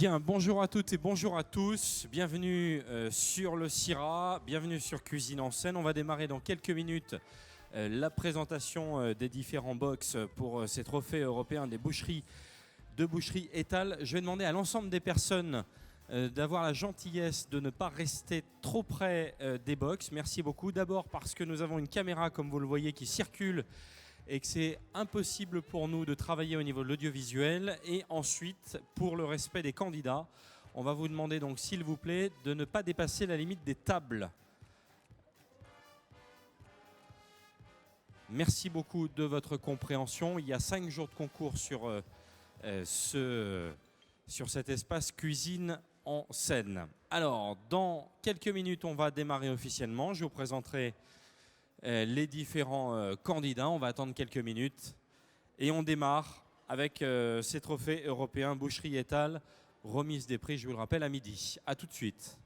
Bien, bonjour à toutes et bonjour à tous. Bienvenue sur le CIRA, bienvenue sur Cuisine en scène. On va démarrer dans quelques minutes la présentation des différents box pour ces trophées européens des boucheries de boucherie Étal. Je vais demander à l'ensemble des personnes d'avoir la gentillesse de ne pas rester trop près des box. Merci beaucoup. D'abord parce que nous avons une caméra, comme vous le voyez, qui circule et que c'est impossible pour nous de travailler au niveau de l'audiovisuel. Et ensuite, pour le respect des candidats, on va vous demander donc, s'il vous plaît, de ne pas dépasser la limite des tables. Merci beaucoup de votre compréhension. Il y a 5 jours de concours sur cet espace cuisine en scène. Alors, dans quelques minutes, on va démarrer officiellement. Je vous présenterai les différents candidats. On va attendre quelques minutes et on démarre avec ces trophées européens Boucherie Étal, remise des prix, je vous le rappelle, à midi. A tout de suite.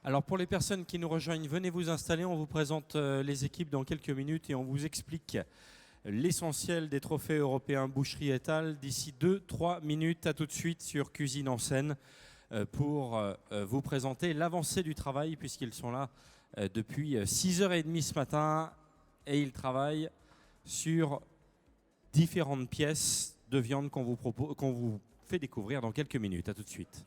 Alors pour les personnes qui nous rejoignent, venez vous installer, on vous présente les équipes dans quelques minutes et on vous explique l'essentiel des trophées européens boucherie étal d'ici 2-3 minutes. À tout de suite sur Cuisine en scène pour vous présenter l'avancée du travail puisqu'ils sont là depuis 6h30 ce matin et ils travaillent sur différentes pièces de viande qu'on vous fait découvrir dans quelques minutes. À tout de suite.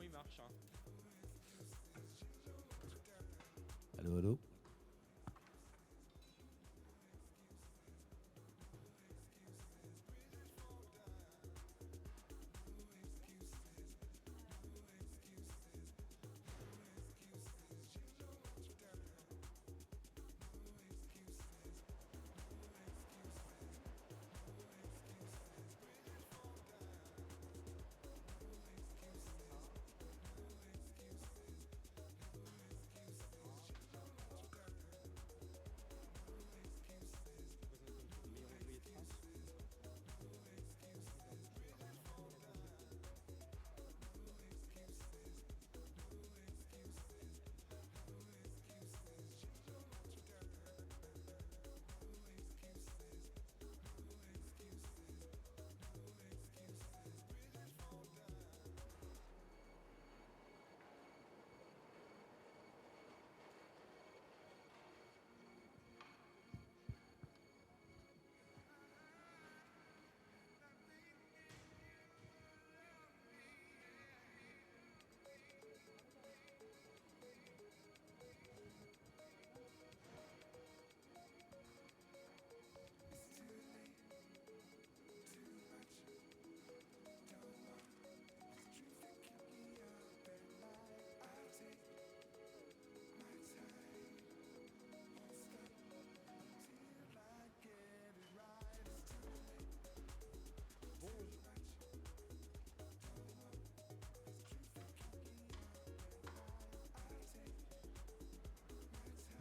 Il marche. Hein. Allô, allô.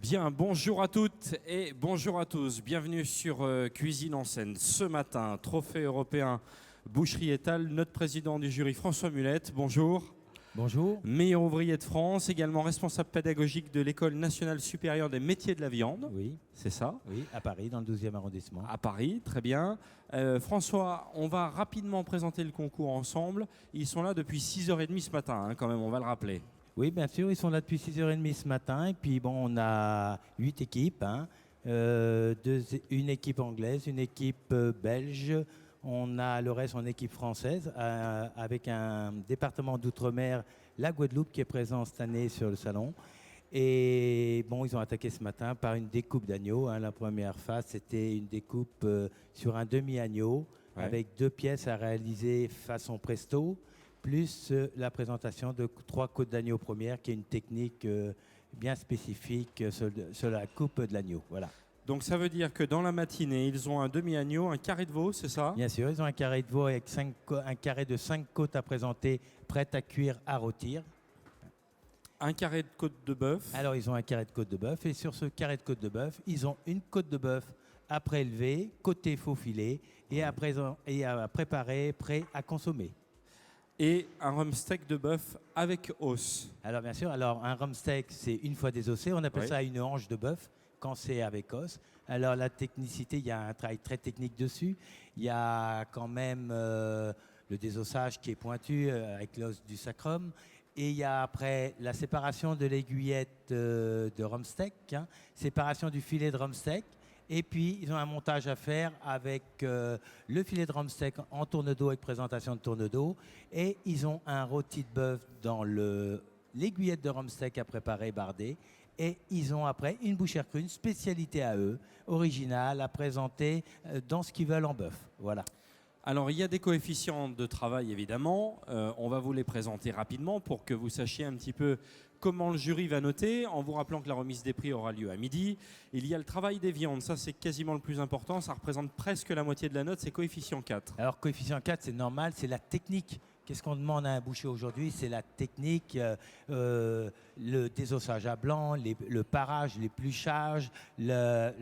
Bien, bonjour à toutes et bonjour à tous. Bienvenue sur Cuisine en scène. Ce matin, trophée européen boucherie étal. Notre président du jury, François Mulette, bonjour. Bonjour. Meilleur ouvrier de France, également responsable pédagogique de l'École nationale supérieure des métiers de la viande. Oui. C'est ça? Oui, à Paris, dans le 12e arrondissement. À Paris, très bien. François, on va rapidement présenter le concours ensemble. Ils sont là depuis 6h30 ce matin, hein, quand même, on va le rappeler. Oui, bien sûr, ils sont là depuis 6h30 ce matin. Et puis, bon, on a 8 équipes. Hein. Une équipe anglaise, une équipe belge. On a le reste en équipe française, avec un département d'outre-mer, la Guadeloupe, qui est présent cette année sur le salon. Et bon, ils ont attaqué ce matin par une découpe d'agneau. Hein. La première phase, c'était une découpe sur un demi-agneau, avec 2 pièces à réaliser façon presto, plus la présentation de 3 côtes d'agneau première, qui est une technique bien spécifique sur la coupe de l'agneau. Voilà. Donc ça veut dire que dans la matinée, ils ont un demi-agneau, un carré de veau, c'est ça? Bien sûr, ils ont un carré de veau avec un carré de 5 côtes à présenter, prêtes à cuire, à rôtir. Un carré de côte de bœuf. Alors, ils ont un carré de côte de bœuf. Et sur ce carré de côte de bœuf, ils ont une côte de bœuf à prélever, côté faux filet, et à préparer, prêt à consommer. Et un rumsteak de bœuf avec os. Alors, bien sûr, un rumsteak, c'est une fois désossé. On appelle ça une hanche de bœuf quand c'est avec os. Alors, la technicité, il y a un travail très technique dessus. Il y a quand même le désossage qui est pointu avec l'os du sacrum. Et il y a après la séparation de l'aiguillette de rumsteak, hein, séparation du filet de rumsteak. Et puis, ils ont un montage à faire avec le filet de rumsteak en tourne-dos avec présentation de tourne-dos. Et ils ont un rôti de bœuf dans l'aiguillette de rumsteak à préparer, bardé. Et ils ont après une bouchère crue, une spécialité à eux, originale, à présenter dans ce qu'ils veulent en bœuf. Voilà. Alors, il y a des coefficients de travail, évidemment. On va vous les présenter rapidement pour que vous sachiez un petit peu comment le jury va noter, en vous rappelant que la remise des prix aura lieu à midi. Il y a le travail des viandes, ça c'est quasiment le plus important, ça représente presque la moitié de la note, c'est coefficient 4. Alors, coefficient 4, c'est normal, c'est la technique. Qu'est-ce qu'on demande à un boucher aujourd'hui? C'est la technique, le désossage à blanc, le parage, l'épluchage, la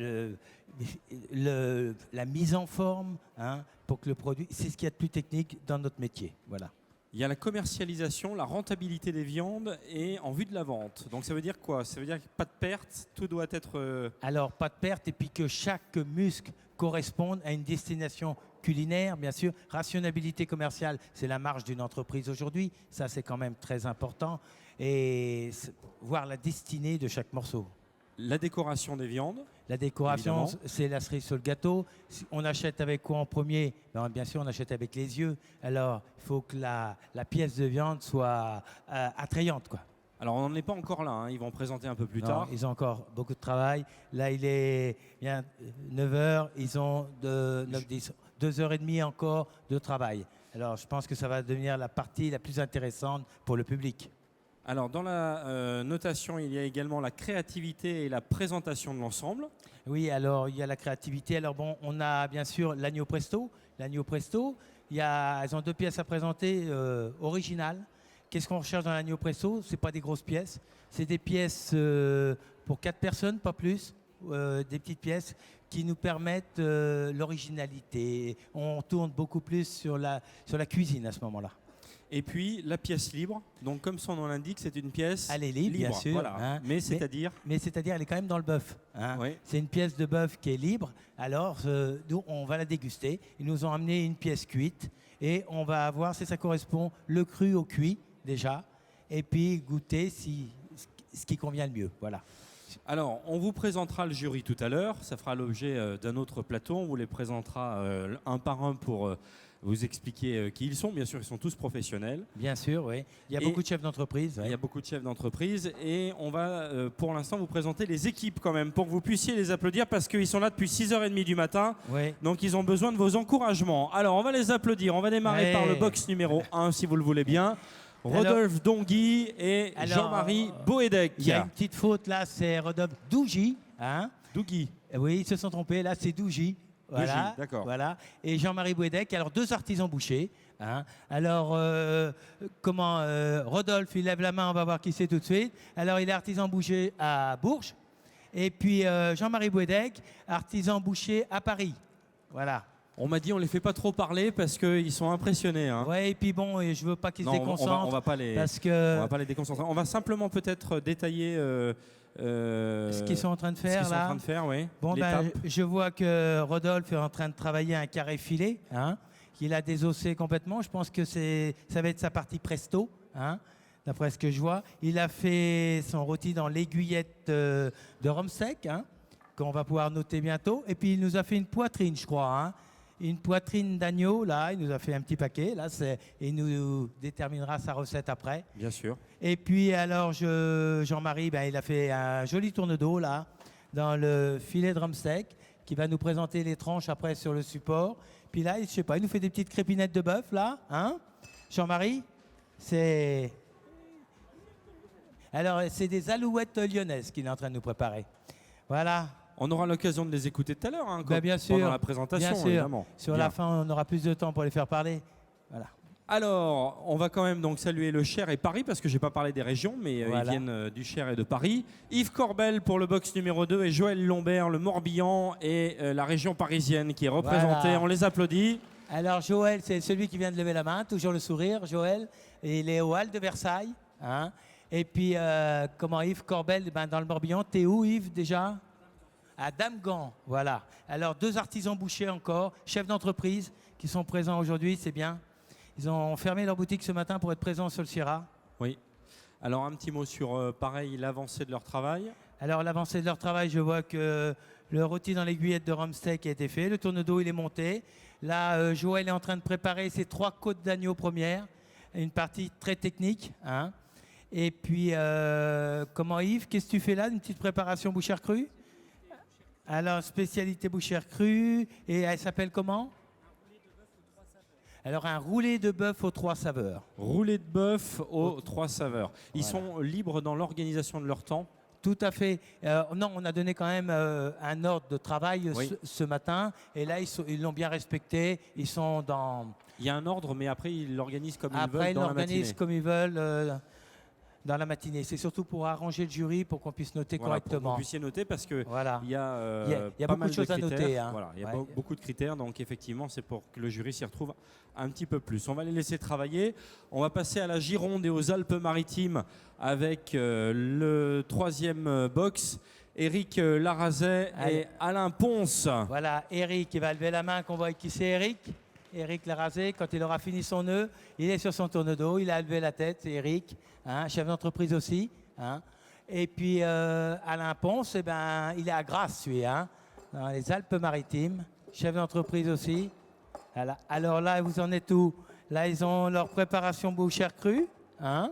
mise en forme, hein, pour que le produit... C'est ce qu'il y a de plus technique dans notre métier. Voilà. Il y a la commercialisation, la rentabilité des viandes et en vue de la vente. Donc ça veut dire quoi? Ça veut dire pas de perte, tout doit être... Alors, pas de perte, et puis que chaque muscle corresponde à une destination culinaire, bien sûr. Rationalité commerciale, c'est la marge d'une entreprise aujourd'hui. Ça, c'est quand même très important. Et voir la destinée de chaque morceau. La décoration des viandes. La décoration, évidemment. c'est la cerise sur le gâteau. On achète avec quoi en premier? Bien sûr, on achète avec les yeux. Alors, il faut que la pièce de viande soit attrayante, quoi. Alors, on n'en est pas encore là, hein. Ils vont présenter un peu plus Non, tard. ils ont encore beaucoup de travail. Là, il est bien 9h. Ils ont 2h30 encore de travail. Alors, je pense que ça va devenir la partie la plus intéressante pour le public. Alors, dans la notation, il y a également la créativité et la présentation de l'ensemble. Oui, alors il y a la créativité. Alors bon, on a bien sûr l'agneau presto. L'agneau presto, elles ont 2 pièces à présenter originales. Qu'est-ce qu'on recherche dans l'agneau presto? C'est pas des grosses pièces. C'est des pièces pour 4 personnes, pas plus. Des petites pièces qui nous permettent l'originalité. On tourne beaucoup plus sur la cuisine à ce moment-là. Et puis la pièce libre, donc comme son nom l'indique, c'est une pièce Elle est libre, bien sûr. Voilà. Hein. Mais c'est-à-dire elle est quand même dans le bœuf. Hein. Oui. C'est une pièce de bœuf qui est libre. Alors, nous, on va la déguster. Ils nous ont amené une pièce cuite et on va voir si ça correspond le cru au cuit déjà, et puis goûter ce qui convient le mieux. Voilà. Alors, on vous présentera le jury tout à l'heure. Ça fera l'objet d'un autre plateau. On vous les présentera un par un pour vous expliquer qui ils sont. Bien sûr, ils sont tous professionnels. Bien sûr, oui. Il y a beaucoup de chefs d'entreprise. Il y a beaucoup de chefs d'entreprise. Et on va, pour l'instant, vous présenter les équipes quand même, pour que vous puissiez les applaudir, parce qu'ils sont là depuis 6h30 du matin. Oui. Donc, ils ont besoin de vos encouragements. Alors, on va les applaudir. On va démarrer par le box numéro 1, si vous le voulez bien. Rodolphe Dongui et Jean-Marie Boédec. Il y a une petite faute là, c'est Rodolphe Dougy. Hein? Dougui. Oui, ils se sont trompés. Là, c'est Dougy. Voilà, d'accord. Voilà. Et Jean-Marie Boédec, alors 2 artisans bouchers. Hein. Alors, Rodolphe, il lève la main, on va voir qui c'est tout de suite. Alors, il est artisan boucher à Bourges. Et puis, Jean-Marie Boédec, artisan boucher à Paris. Voilà. On m'a dit on les fait pas trop parler parce qu'ils sont impressionnés. Hein. Ouais, et puis bon, je veux pas qu'ils se déconcentrent. On va pas les déconcentrer. On va simplement peut-être détailler ce qu'ils sont en train de faire là. En train de faire, oui. Bon, je vois que Rodolphe est en train de travailler un carré filet, hein, qu'il a désossé complètement. Je pense que ça va être sa partie presto, hein, d'après ce que je vois. Il a fait son rôti dans l'aiguillette de rhum sec, hein, qu'on va pouvoir noter bientôt. Et puis il nous a fait une poitrine, je crois. Hein. Une poitrine d'agneau, là, il nous a fait un petit paquet, là, il nous déterminera sa recette après. Bien sûr. Et puis alors, Jean-Marie, il a fait un joli tourne-dos, là, dans le filet de rhum sec, qui va nous présenter les tranches après sur le support. Puis là, je sais pas, il nous fait des petites crépinettes de bœuf, là, hein, Jean-Marie? Alors, c'est des alouettes lyonnaises qu'il est en train de nous préparer. Voilà. On aura l'occasion de les écouter tout à l'heure, hein, bien sûr, pendant la présentation, bien sûr. Évidemment. Sur la fin, on aura plus de temps pour les faire parler. Voilà. Alors, on va quand même donc saluer le Cher et Paris, parce que je n'ai pas parlé des régions, mais voilà. ils viennent du Cher et de Paris. Yves Corbel pour le box numéro 2 et Joël Lombert, le Morbihan et la région parisienne qui est représentée. Voilà. On les applaudit. Alors, Joël, c'est celui qui vient de lever la main, toujours le sourire, Joël. Et il est au Hall de Versailles. Hein. Et puis, Yves Corbel, dans le Morbihan, t'es où, Yves, déjà ? À Damgand, voilà. Alors, 2 artisans bouchers encore, chefs d'entreprise, qui sont présents aujourd'hui, c'est bien. Ils ont fermé leur boutique ce matin pour être présents sur le Syrah. Oui. Alors, un petit mot sur, pareil, l'avancée de leur travail. Alors, l'avancée de leur travail, je vois que le rôti dans l'aiguillette de rhum sec a été fait. Le tourne-dos, il est monté. Là, Joël est en train de préparer ses 3 côtes d'agneau premières. Une partie très technique. Hein. Et puis, comment Yves, qu'est-ce que tu fais là? Une petite préparation bouchère crue? Alors, spécialité bouchère crue. Et elle s'appelle comment? Alors, un roulé de bœuf aux 3 saveurs. Roulé de bœuf aux 3 saveurs. Ils Voilà. sont libres dans l'organisation de leur temps. Tout à fait. Non, on a donné quand même un ordre de travail Oui. ce matin. Et là, ils l'ont bien respecté. Ils sont dans... Il y a un ordre, mais après, ils l'organisent comme ils Après, veulent ils dans la matinée. l'organisent comme ils veulent dans la matinée. C'est surtout pour arranger le jury, pour qu'on puisse noter Voilà, pour que correctement. vous puissiez noter parce que Voilà. il y a, Il y a pas beaucoup mal de choses à critères. noter, hein. Voilà, il y a Ouais. beaucoup de critères, donc effectivement, c'est pour que le jury s'y retrouve un petit peu plus. On va les laisser travailler. On va passer à la Gironde et aux Alpes-Maritimes avec le 3e box. Éric Larazet et Allez. Alain Ponce. Voilà, Eric, il va lever la main qu'on voit qui c'est Eric. Eric Larazé, quand il aura fini son nœud, il est sur son tourne-dos, il a levé la tête, c'est Eric, hein, chef d'entreprise aussi. Hein. Et puis Alain Ponce, eh ben, il est à Grasse, lui, hein, dans les Alpes-Maritimes, chef d'entreprise aussi. Voilà. Alors là, vous en êtes où? Là, ils ont leur préparation bouchère crue, hein,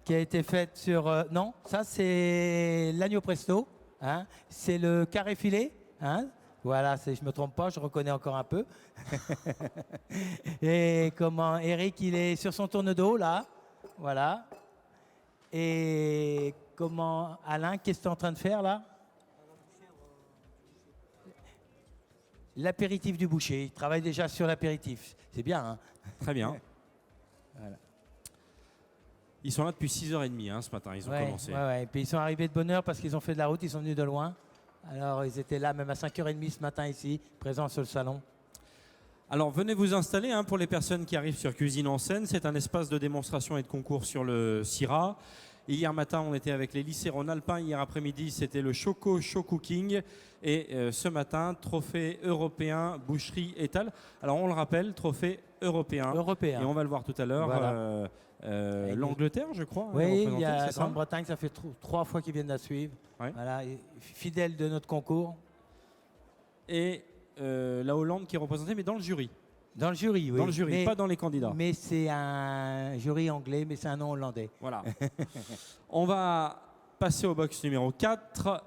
qui a été faite sur... non, ça c'est l'agneau presto, hein, c'est le carré filet, hein. Voilà, je ne me trompe pas, je reconnais encore un peu. Et comment Eric, il est sur son tourne-dos, là. Voilà. Et comment Alain, qu'est-ce que tu es en train de faire, là? L'apéritif du boucher. Il travaille déjà sur l'apéritif. C'est bien, hein? Très bien. Voilà. Ils sont là depuis 6h30 hein, ce matin, ils ont commencé. Ouais. Et puis ils sont arrivés de bonne heure parce qu'ils ont fait de la route, ils sont venus de loin. Alors ils étaient là même à 5h30 ce matin ici, présents sur le salon. Alors venez vous installer hein, pour les personnes qui arrivent sur Cuisine en Scène. C'est un espace de démonstration et de concours sur le Syrah. Hier matin, on était avec les lycées Rhône-Alpin. Hier après-midi, c'était le Choco Show Cooking. Et ce matin, trophée européen boucherie étal. Alors on le rappelle, trophée européen. Et on va le voir tout à l'heure. Voilà. L'Angleterre, je crois. Oui, il y a la Grande-Bretagne, ça fait 3 fois qu'ils viennent la suivre. Ouais. Voilà, fidèle de notre concours. Et la Hollande qui est représentée, mais dans le jury. Dans le jury, oui. Dans le jury, mais, pas dans les candidats. Mais c'est un jury anglais, mais c'est un nom hollandais. Voilà. On va passer au box numéro 4.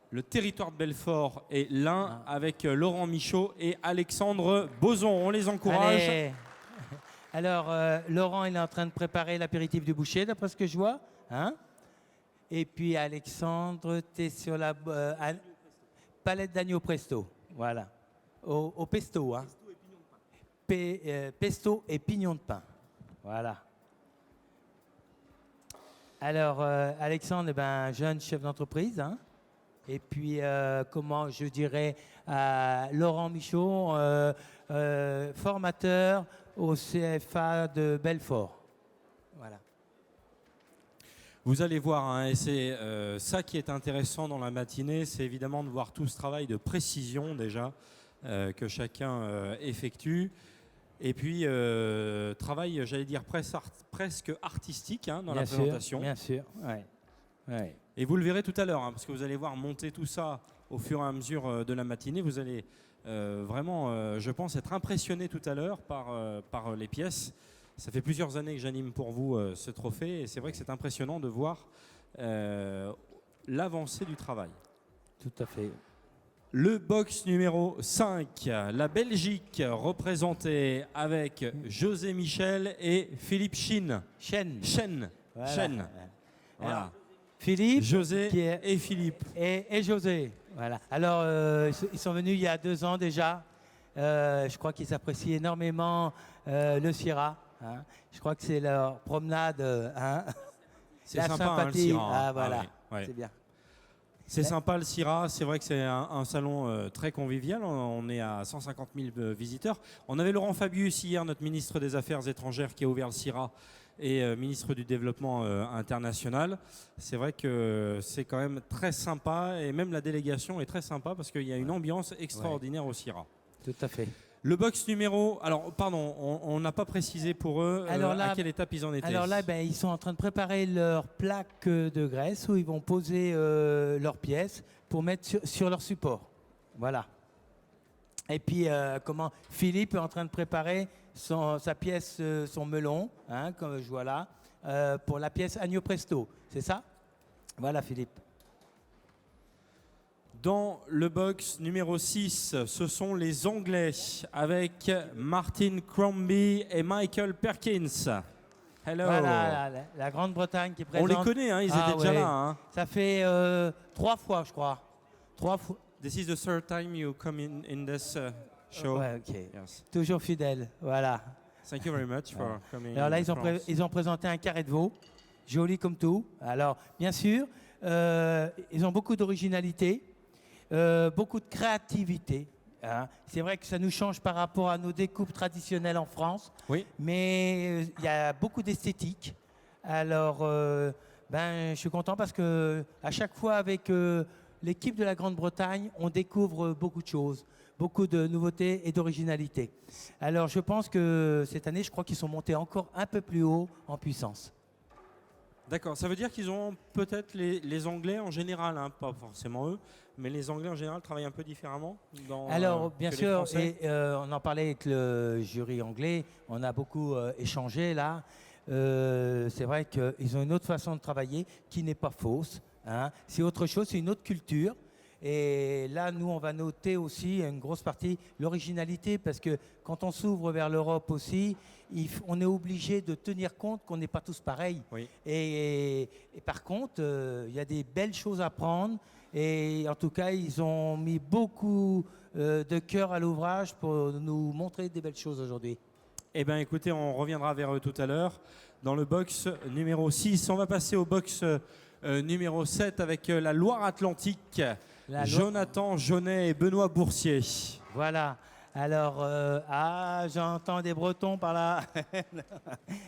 Le territoire de Belfort et l'Ain avec Laurent Michaud et Alexandre Boson. On les encourage. Allez. Alors, Laurent, il est en train de préparer l'apéritif du boucher, d'après ce que je vois. Hein? Et puis, Alexandre, tu es sur la palette d'agneau presto. Voilà. Au pesto. Hein? Pesto et pignon de pain. Voilà. Alors, Alexandre, jeune chef d'entreprise. Hein? Et puis, comment je dirais, Laurent Michaud, formateur au CFA de Belfort. Voilà. Vous allez voir, hein, et c'est ça qui est intéressant dans la matinée, c'est évidemment de voir tout ce travail de précision déjà que chacun effectue. Et puis, travail, j'allais dire, presque artistique hein, dans la présentation. Bien sûr, ouais. Ouais. Et vous le verrez tout à l'heure, hein, parce que vous allez voir monter tout ça au fur et à mesure de la matinée. Vous allez vraiment, je pense, être impressionné tout à l'heure par les pièces. Ça fait plusieurs années que j'anime pour vous ce trophée, et c'est vrai que c'est impressionnant de voir l'avancée du travail. Tout à fait. Le box numéro 5, la Belgique représentée avec José Michel et Philippe Chen. Voilà. Chen. Voilà. Alors, Philippe, José et Philippe. Et José. Voilà. Alors, ils sont venus il y a 2 ans déjà. Je crois qu'ils apprécient énormément le Syrah. Hein. Je crois que c'est leur promenade. Hein. C'est la sympa, sympathie. hein, le Syrah. Ah, voilà. Ouais. C'est bien. C'est sympa le Syrah, c'est vrai que c'est un salon très convivial, on est à 150 000 visiteurs. On avait Laurent Fabius hier, notre ministre des Affaires étrangères qui a ouvert le Syrah et ministre du Développement international. C'est vrai que c'est quand même très sympa et même la délégation est très sympa parce qu'il y a une ambiance extraordinaire au Syrah. Tout à fait. Le box numéro... Alors, pardon, on n'a pas précisé pour eux à quelle étape ils en étaient. Alors là, ils sont en train de préparer leur plaque de graisse où ils vont poser leurs pièces pour mettre sur leur support. Voilà. Et puis, Philippe est en train de préparer sa pièce, son melon, hein, comme je vois là, pour la pièce Agneau Presto. C'est ça? Voilà, Philippe. Dans le box numéro 6, ce sont les Anglais avec Martin Crombie et Michael Perkins. Hello. Voilà, la Grande-Bretagne qui présente. On les connaît, hein, ils étaient déjà là. Hein. Ça fait 3 fois, je crois. 3 fois. This is the third time you come in this show. Ouais, ok. Yes. Toujours fidèle, voilà. Thank you very much for coming. Alors là, ils ont présenté un carré de veau, joli comme tout. Alors, bien sûr, ils ont beaucoup d'originalité, beaucoup de créativité. Hein. C'est vrai que ça nous change par rapport à nos découpes traditionnelles en France, oui. Mais il y a beaucoup d'esthétique. Alors, je suis content parce que à chaque fois avec l'équipe de la Grande-Bretagne, on découvre beaucoup de choses, beaucoup de nouveautés et d'originalité. Alors, je pense que cette année, je crois qu'ils sont montés encore un peu plus haut en puissance. D'accord, ça veut dire qu'ils ont peut-être les Anglais en général, hein, pas forcément eux, mais les Anglais en général travaillent un peu différemment Alors, bien sûr, et on en parlait avec le jury anglais, on a beaucoup échangé là. C'est vrai qu'ils ont une autre façon de travailler qui n'est pas fausse. Hein. C'est autre chose, c'est une autre culture. Et là, nous, on va noter aussi une grosse partie l'originalité parce que quand on s'ouvre vers l'Europe aussi, on est obligé de tenir compte qu'on n'est pas tous pareils. Oui. Et par contre, il y a des belles choses à prendre. Et en tout cas, ils ont mis beaucoup de cœur à l'ouvrage pour nous montrer des belles choses aujourd'hui. Eh bien, écoutez, on reviendra vers eux tout à l'heure. Dans le box numéro 6, on va passer au box numéro 7 avec la Loire-Atlantique. Jonathan Jaunet et Benoît Boursier. Voilà. Alors, j'entends des Bretons par là.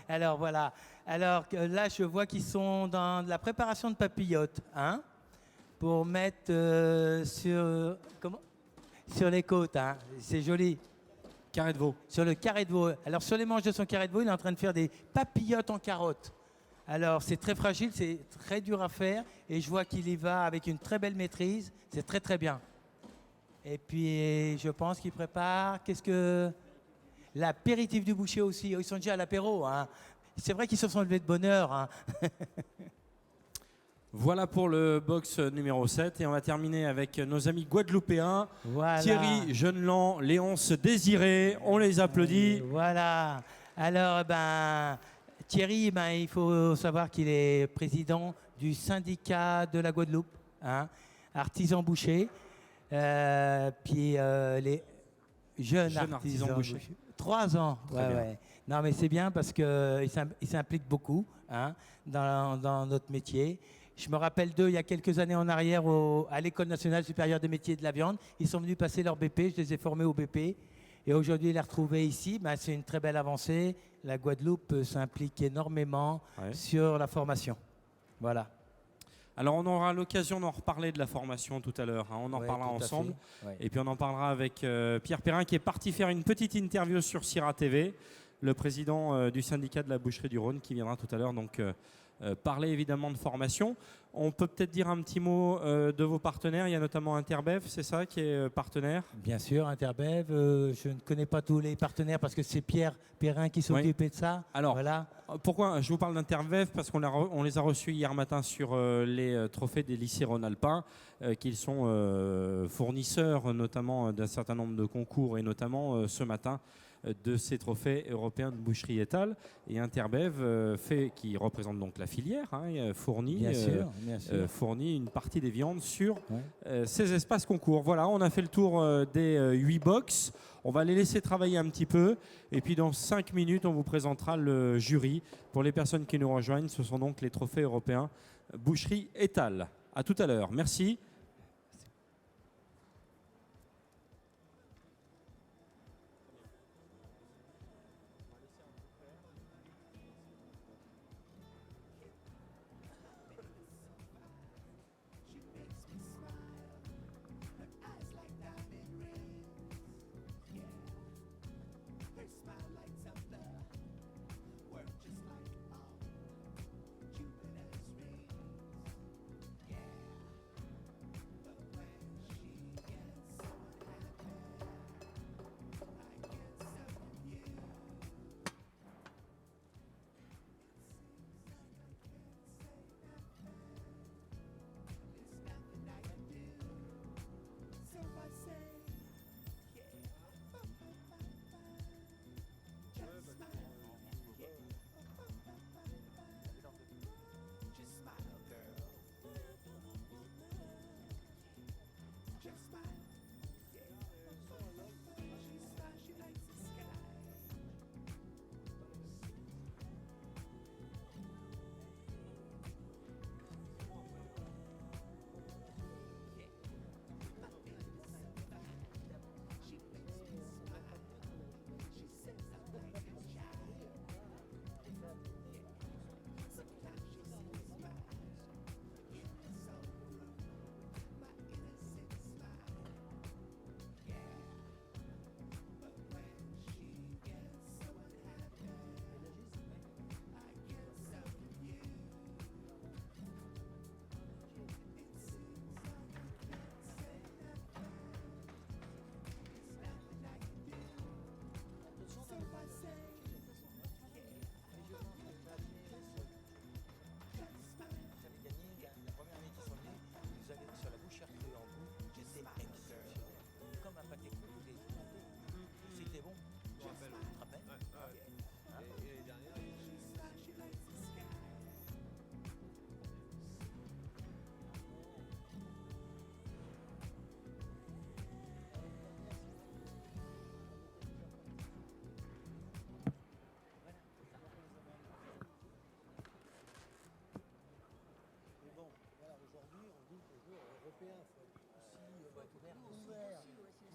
Alors, voilà. Alors, là, je vois qu'ils sont dans la préparation de papillotes, hein, pour mettre sur les côtes. Hein. C'est joli. Carré de veau. Sur le carré de veau. Alors, sur les manches de son carré de veau, il est en train de faire des papillotes en carotte. Alors, c'est très fragile, c'est très dur à faire. Et je vois qu'il y va avec une très belle maîtrise. C'est très, très bien. Et puis, je pense qu'il prépare... Qu'est-ce que... L'apéritif du boucher aussi. Ils sont déjà à l'apéro. Hein. C'est vrai qu'ils se sont levés de bonne heure. Hein. Voilà pour le box numéro 7. Et on va terminer avec nos amis guadeloupéens. Voilà. Thierry Jeunelent, Léonce Désiré. On les applaudit. Voilà. Alors, Thierry, il faut savoir qu'il est président du syndicat de la Guadeloupe, hein, artisan boucher. Puis les jeunes artisans bouchers. 3 ans. Ouais. Non, mais c'est bien parce qu'ils s'impliquent beaucoup, hein, dans notre métier. Je me rappelle d'eux il y a quelques années en arrière à l'École nationale supérieure des métiers de la viande. Ils sont venus passer leur BP, je les ai formés au BP. Et aujourd'hui, les retrouver ici, c'est une très belle avancée. La Guadeloupe s'implique énormément sur la formation. Voilà. Alors, on aura l'occasion d'en reparler de la formation tout à l'heure. Hein. On en parlera ensemble. Et puis, on en parlera avec Pierre Perrin qui est parti faire une petite interview sur Sira TV, le président du syndicat de la boucherie du Rhône qui viendra tout à l'heure. Donc, parler évidemment de formation. On peut peut-être dire un petit mot de vos partenaires. Il y a notamment Interbev, c'est ça, qui est partenaire? Bien sûr, Interbev. Je ne connais pas tous les partenaires parce que c'est Pierre Perrin qui s'occupait de ça. Alors, voilà. Pourquoi je vous parle d'Interbev? Parce qu'on les a reçus hier matin sur les trophées des lycées rhône-alpins, qu'ils sont fournisseurs notamment d'un certain nombre de concours et notamment ce matin de ces trophées européens de boucherie étale. Et Interbev, qui représente donc la filière, hein, fournit une partie des viandes sur ces espaces concours. Voilà, on a fait le tour des 8 box. On va les laisser travailler un petit peu. Et puis dans 5 minutes, on vous présentera le jury. Pour les personnes qui nous rejoignent, ce sont donc les trophées européens boucherie étale. À tout à l'heure. Merci.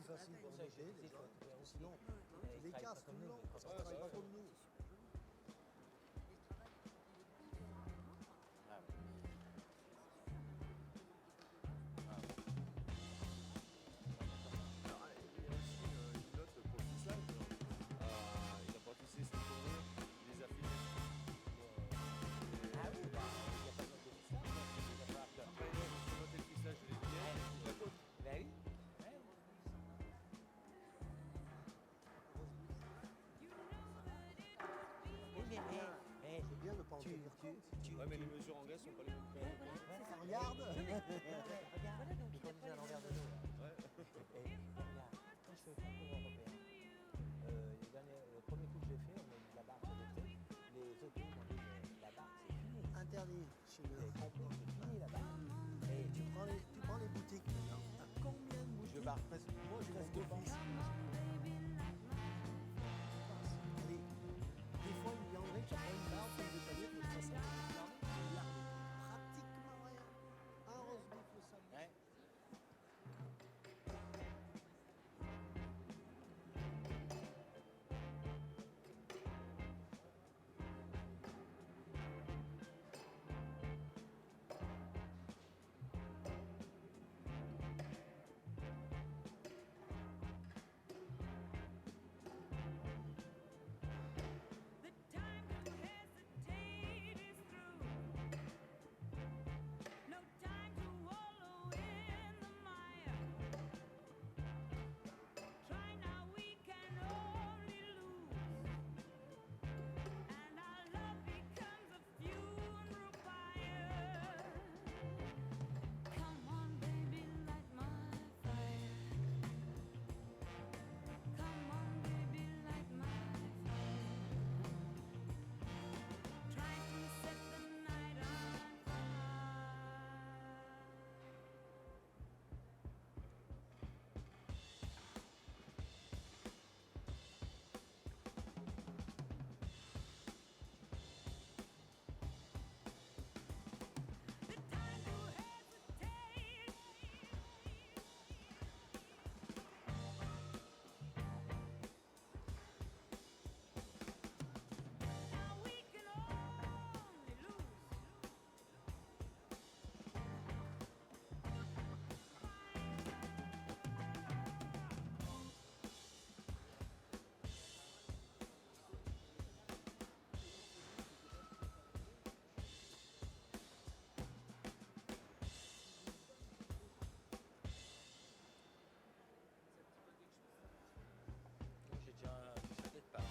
facile pour les aider, déjà. Sinon, les casse tout le long, parce qu'ils travaillent pas comme nous. C'est bien de pas en tenir compte. Ouais, mais les mesures anglaises sont pas les mêmes. Regarde. Ils conduisent à l'envers de nous. Et regarde, quand je fais le parcours européen, le premier coup que j'ai fait, on m'a mis la barre sur les trucs. Les autres pays m'ont dit mais la barre c'est fini. Interdit chez C'est eux. complet, c'est fini la barre. Et Tu prends les boutiques maintenant. T'as combien de boutiques? je barre presque. Moi, j'ai presque mon beau-fils. Allez, des fois, il viendrait que tu prends une barre pour le détailler, pour que ça s'en il a pratiquement rien. Un roast beef le samedi. Ouais. J'ai déjà ça quelque part.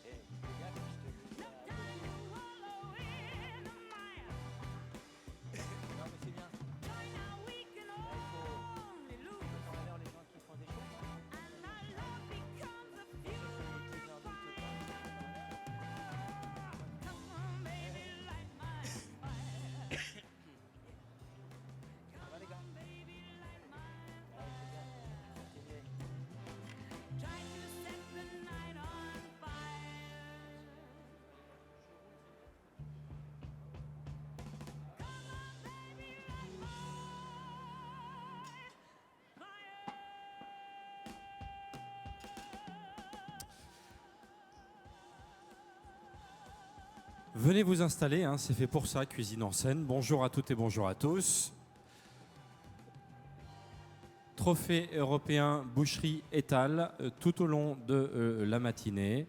Et les gars, quand je te dis, non mais c'est bien. Là, il faut mettre en valeur les gens qui font des choses. Ça va les gars? Ouais, c'est bien. Continuez. Venez vous installer, hein, c'est fait pour ça, Cuisine en scène. Bonjour à toutes et bonjour à tous. Trophée européen boucherie étale tout au long de la matinée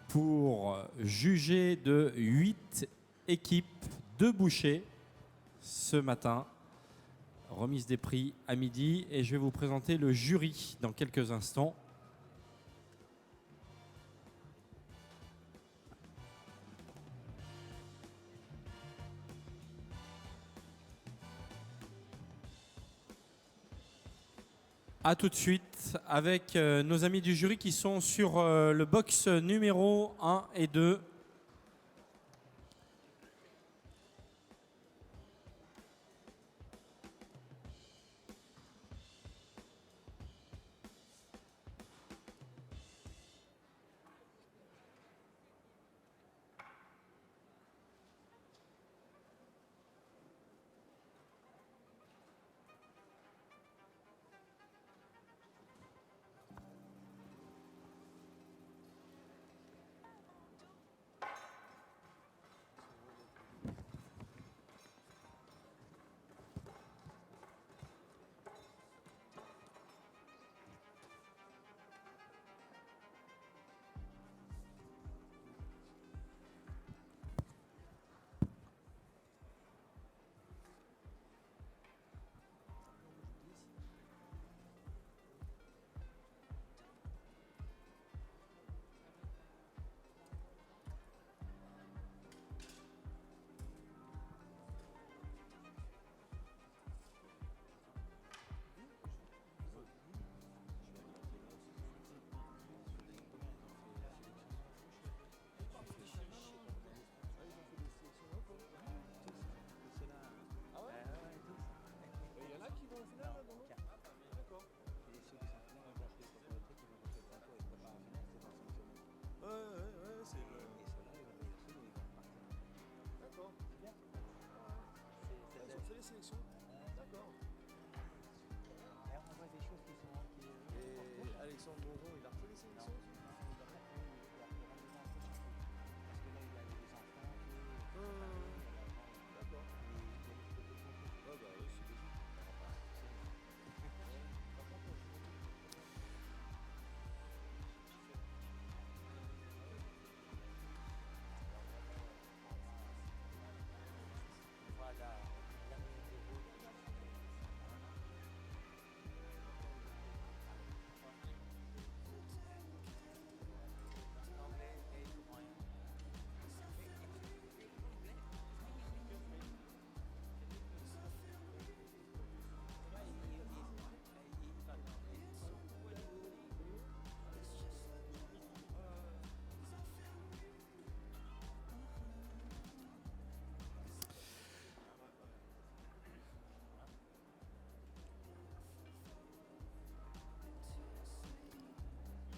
pour juger de 8 équipes de bouchers ce matin. Remise des prix à midi et je vais vous présenter le jury dans quelques instants. A tout de suite avec nos amis du jury qui sont sur le box numéro 1 et 2.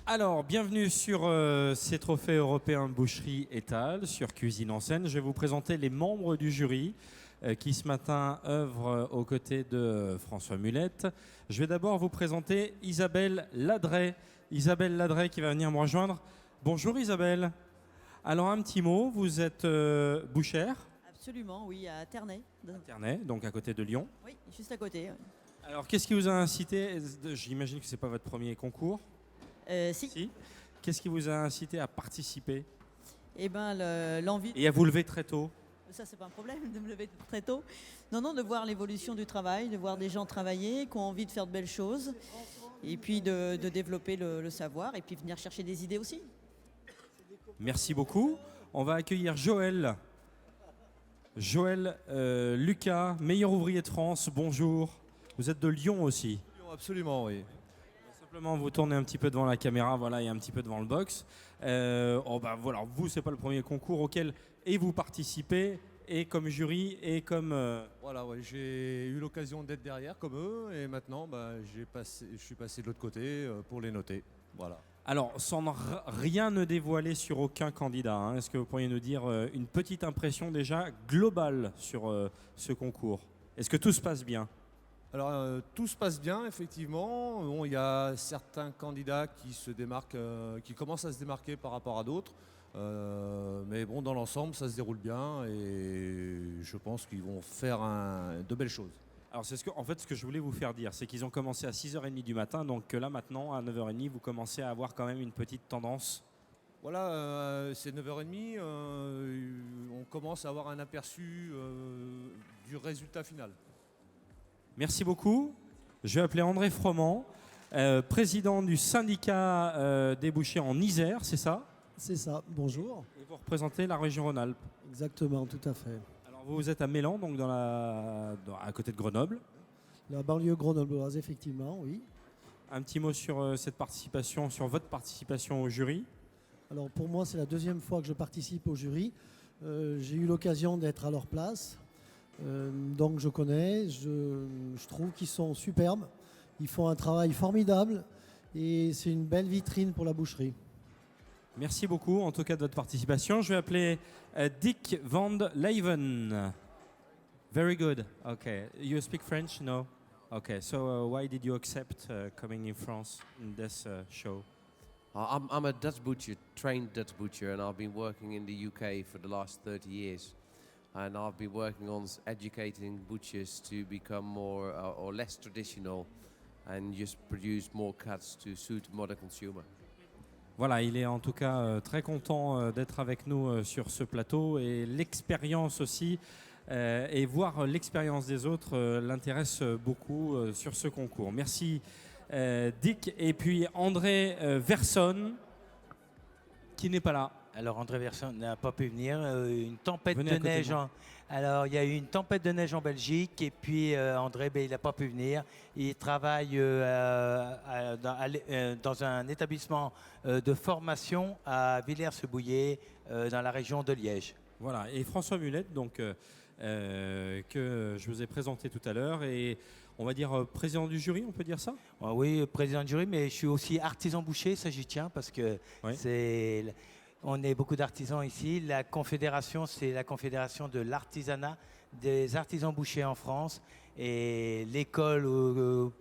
Alors, bienvenue sur ces trophées européens de boucherie étal, sur Cuisine en scène. Je vais vous présenter les membres du jury qui ce matin œuvrent aux côtés de François Mulette. Je vais d'abord vous présenter Isabelle Ladret. Isabelle Ladret qui va venir me rejoindre. Bonjour Isabelle. Alors un petit mot, vous êtes bouchère Absolument, oui, à Ternay. à Ternay, donc à côté de Lyon. Oui, juste à côté. Alors qu'est-ce qui vous a incité, j'imagine que ce n'est pas votre premier concours. Si. Si. Qu'est-ce qui vous a incité à participer Eh ben, l'envie. et à vous lever très tôt? Ça, c'est pas un problème de me lever très tôt. Non, de voir l'évolution du travail, de voir des gens travailler, qui ont envie de faire de belles choses, et puis de développer le savoir, et puis venir chercher des idées aussi. Merci beaucoup. On va accueillir Joël. Joël Lucas, meilleur ouvrier de France. Bonjour. Vous êtes de Lyon aussi. Absolument, oui. Simplement, vous tournez un petit peu devant la caméra, voilà, et un petit peu devant le box. Voilà, vous, c'est pas le premier concours auquel vous participez, et comme jury, et comme... Voilà, ouais, j'ai eu l'occasion d'être derrière comme eux et maintenant je suis passé de l'autre côté pour les noter. Voilà. Alors, sans rien ne dévoiler sur aucun candidat, hein, est-ce que vous pourriez nous dire une petite impression déjà globale sur ce concours? Est-ce que tout se passe bien? Alors tout se passe bien effectivement. Bon, il y a certains candidats qui se démarquent, qui commencent à se démarquer par rapport à d'autres. Mais bon, dans l'ensemble, ça se déroule bien et je pense qu'ils vont faire de belles choses. Alors, c'est ce que je voulais vous faire dire, c'est qu'ils ont commencé à 6h30 du matin, donc là maintenant, à 9h30, vous commencez à avoir quand même une petite tendance. Voilà, c'est 9h30, on commence à avoir un aperçu du résultat final. Merci beaucoup. Je vais appeler André Froment, président du syndicat des bouchers en Isère, c'est ça? C'est ça, bonjour. Et vous représentez la région Rhône-Alpes. Exactement, tout à fait. Alors vous êtes à Mélan, donc à côté de Grenoble. La banlieue grenobloise, effectivement, oui. Un petit mot sur cette participation, sur votre participation au jury. Alors pour moi, c'est la deuxième fois que je participe au jury. J'ai eu l'occasion d'être à leur place. Donc je connais, je trouve qu'ils sont superbes. Ils font un travail formidable et c'est une belle vitrine pour la boucherie. Merci beaucoup, en tout cas, de votre participation. Je vais appeler Dick Van Leeuwen. Very good. Okay. You speak French? No? Okay. So why did you accept coming in France in this show? I'm a Dutch butcher, trained Dutch butcher, and I've been working in the UK for the last 30 years. And I've been working on educating butchers to become more or less traditional and just produce more cuts to suit modern consumer. Voilà, il est en tout cas très content d'être avec nous sur ce plateau et l'expérience aussi et voir l'expérience des autres l'intéresse beaucoup sur ce concours. Merci Dick. Et puis André Verson qui n'est pas là. Alors André Verson n'a pas pu venir. Une tempête Venez à de côté de neige. moi. Alors il y a eu une tempête de neige en Belgique et puis André, il n'a pas pu venir. Il travaille dans un établissement de formation à Villers-se-Bouillet, dans la région de Liège. Voilà, et François Mulette, donc, que je vous ai présenté tout à l'heure, et on va dire président du jury, on peut dire ça? Ah oui, président du jury, mais je suis aussi artisan boucher, ça j'y tiens parce que Oui. on est beaucoup d'artisans ici. La confédération, c'est la confédération de l'artisanat des artisans bouchers en France. Et l'école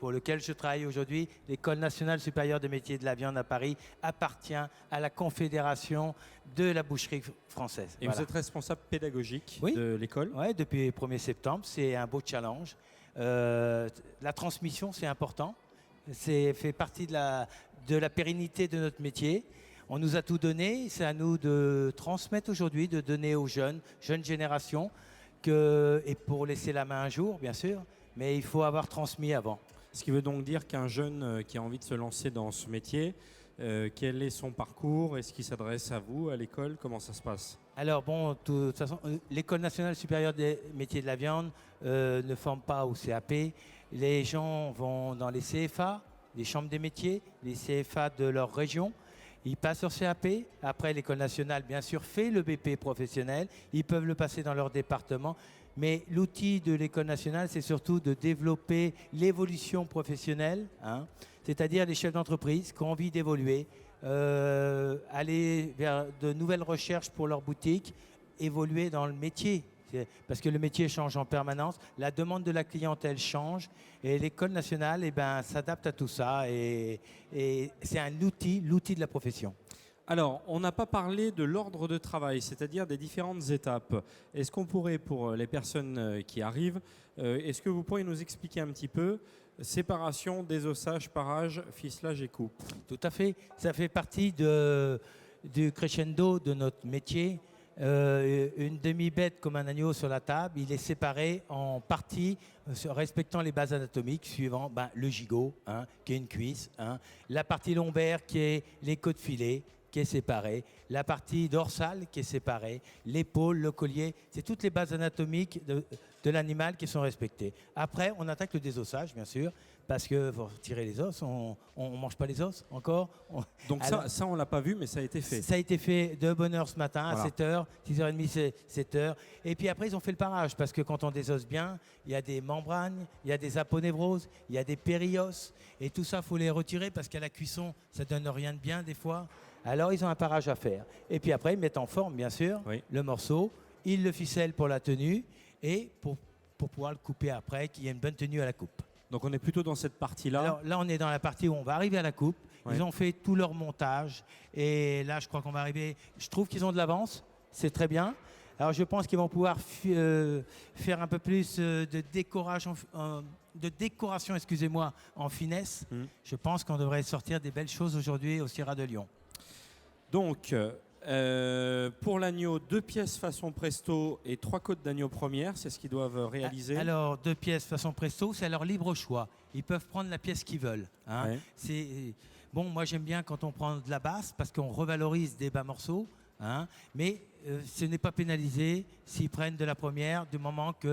pour laquelle je travaille aujourd'hui, l'École nationale supérieure des métiers de la viande à Paris, appartient à la confédération de la boucherie française. Et Voilà. vous êtes responsable pédagogique Oui. de l'école? Ouais, depuis le 1er septembre, c'est un beau challenge. La transmission, c'est important. C'est fait partie de la pérennité de notre métier. On nous a tout donné, c'est à nous de transmettre aujourd'hui, de donner aux jeunes générations, et pour laisser la main un jour, bien sûr, mais il faut avoir transmis avant. Ce qui veut donc dire qu'un jeune qui a envie de se lancer dans ce métier, quel est son parcours? Est-ce qu'il s'adresse à vous, à l'école? Comment ça se passe? Alors bon, de toute façon, l'École nationale supérieure des métiers de la viande ne forme pas au CAP. Les gens vont dans les CFA, les chambres des métiers, les CFA de leur région. Ils passent sur CAP. Après, l'École nationale, bien sûr, fait le BP professionnel. Ils peuvent le passer dans leur département. Mais l'outil de l'École nationale, c'est surtout de développer l'évolution professionnelle, hein, c'est-à-dire les chefs d'entreprise qui ont envie d'évoluer, aller vers de nouvelles recherches pour leur boutique, évoluer dans le métier. Parce que le métier change en permanence, la demande de la clientèle change et l'École nationale s'adapte à tout ça et c'est un outil, l'outil de la profession. Alors, on n'a pas parlé de l'ordre de travail, c'est-à-dire des différentes étapes. Est-ce qu'on pourrait, pour les personnes qui arrivent, est-ce que vous pourriez nous expliquer un petit peu séparation, désossage, parage, ficelage et coupe? Tout à fait, ça fait partie du crescendo de notre métier. Une demi-bête comme un agneau sur la table, il est séparé en parties respectant les bases anatomiques suivant le gigot, hein, qui est une cuisse, hein, la partie lombaire qui est les côtes filées, qui est séparée, la partie dorsale qui est séparée, l'épaule, le collier, c'est toutes les bases anatomiques de l'animal qui sont respectées. Après, on attaque le désossage, bien sûr, parce que pour tirer les os, on ne mange pas les os encore. Donc alors, ça on ne l'a pas vu, mais ça a été fait. Ça a été fait de bonne heure ce matin, voilà. À 7h, 6h30, 7h. Et puis après, ils ont fait le parage, parce que quand on désosse bien, il y a des membranes, il y a des aponévroses, il y a des périos. Et tout ça, il faut les retirer, parce qu'à la cuisson, ça ne donne rien de bien des fois. Alors, ils ont un parage à faire. Et puis après, ils mettent en forme, bien sûr, le morceau. Ils le ficellent pour la tenue et pour pouvoir le couper après, qu'il y ait une bonne tenue à la coupe. Donc on est plutôt dans cette partie-là. Alors là, on est dans la partie où on va arriver à la coupe. Ils ont fait tout leur montage. Et là, je crois qu'on va arriver... Je trouve qu'ils ont de l'avance. C'est très bien. Alors je pense qu'ils vont pouvoir faire un peu plus de décoration, excusez-moi, en finesse. Je pense qu'on devrait sortir des belles choses aujourd'hui au Syrah de Lyon. Donc... pour l'agneau, 2 pièces façon presto et 3 côtes d'agneau première, c'est ce qu'ils doivent réaliser. Alors, 2 pièces façon presto, c'est à leur libre choix. Ils peuvent prendre la pièce qu'ils veulent. Hein. Bon, moi j'aime bien quand on prend de la basse parce qu'on revalorise des bas morceaux. Hein, mais ce n'est pas pénalisé s'ils prennent de la première du moment que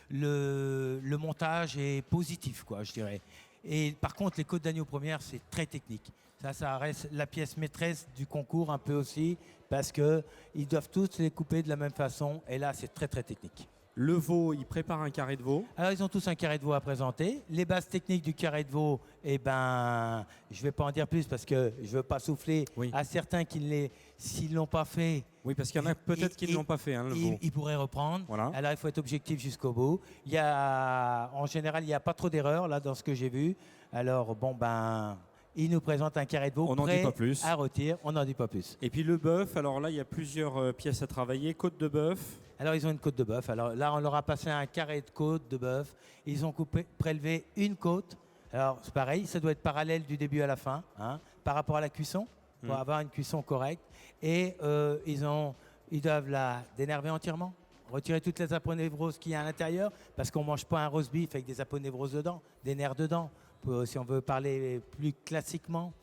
le montage est positif, quoi, je dirais. Et par contre, les côtes d'agneau première, c'est très technique. Ça reste la pièce maîtresse du concours un peu aussi, parce qu'ils doivent tous les couper de la même façon. Et là, c'est très, très technique. Le veau, il prépare un carré de veau. Alors, ils ont tous un carré de veau à présenter. Les bases techniques du carré de veau, je ne vais pas en dire plus parce que je ne veux pas souffler à certains qui s'ils ne l'ont pas fait. Oui, parce qu'il y en a peut-être qui ne l'ont pas fait, hein, le veau. Ils pourraient reprendre. Voilà. Alors, il faut être objectif jusqu'au bout. En général, il n'y a pas trop d'erreurs là dans ce que j'ai vu. Alors, il nous présente un carré de veau prêt à rôtir. On n'en dit pas plus. Et puis le bœuf, alors là, il y a plusieurs pièces à travailler. Côte de bœuf. Alors, ils ont une côte de bœuf. Alors là, on leur a passé un carré de côte de bœuf. Ils ont prélevé une côte. Alors, c'est pareil, ça doit être parallèle du début à la fin, hein, par rapport à la cuisson, pour avoir une cuisson correcte. Et ils doivent la dénerver entièrement, retirer toutes les aponévroses qu'il y a à l'intérieur, parce qu'on ne mange pas un roast beef avec des aponévroses dedans, des nerfs dedans. Si on veut parler plus classiquement.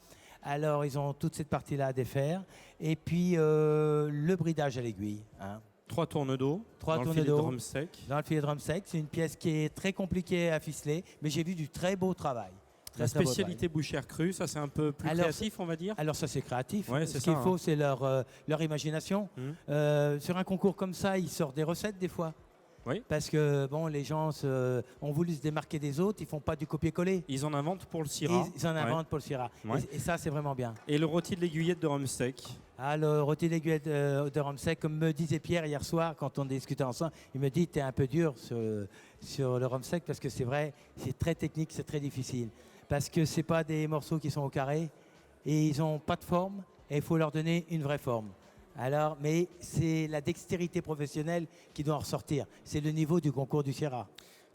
Alors, ils ont toute cette partie-là à défaire. Et puis, le bridage à l'aiguille. Hein. 3 tournes d'eau dans le filet de drum sec. Dans le filet de drum sec. C'est une pièce qui est très compliquée à ficeler, mais j'ai vu du très beau travail. La spécialité bouchère crue, ça c'est un peu plus créatif, on va dire. Alors ça c'est créatif. Ouais, Ce qu'il faut, c'est leur imagination. Sur un concours comme ça, ils sortent des recettes des fois. Oui. Parce que les gens ont voulu se démarquer des autres, ils font pas du copier-coller. Ils en inventent pour le Syrah. Ils en inventent pour le Syrah. Ouais. Et ça, c'est vraiment bien. Et le rôti de l'aiguillette de rhum sec. Ah, le rôti de l'aiguillette de rhum sec, comme me disait Pierre hier soir quand on discutait ensemble, il me dit tu es un peu dur sur le rhum sec parce que c'est vrai, c'est très technique, c'est très difficile. Parce que c'est pas des morceaux qui sont au carré et ils n'ont pas de forme et il faut leur donner une vraie forme. Alors, mais c'est la dextérité professionnelle qui doit en ressortir. C'est le niveau du concours du Syrah.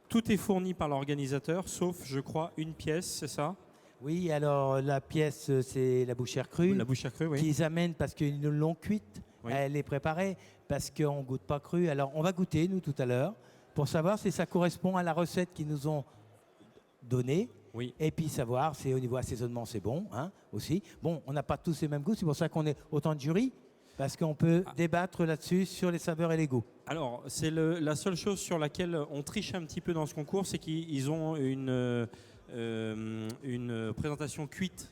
Tout est fourni par l'organisateur, sauf, je crois, une pièce, c'est ça? Oui, alors la pièce, c'est la bouchère crue. La bouchère crue, oui. Qu'ils amènent parce qu'ils nous l'ont cuite. Oui. Elle est préparée parce qu'on ne goûte pas cru. Alors, on va goûter, nous, tout à l'heure, pour savoir si ça correspond à la recette qu'ils nous ont donnée. Oui. Et puis savoir si au niveau assaisonnement, c'est bon, hein, aussi. Bon, on n'a pas tous les mêmes goûts, c'est pour ça qu'on est autant de jury. Parce qu'on peut débattre là-dessus sur les saveurs et les goûts. Alors, c'est la seule chose sur laquelle on triche un petit peu dans ce concours, c'est qu'ils ont une présentation cuite,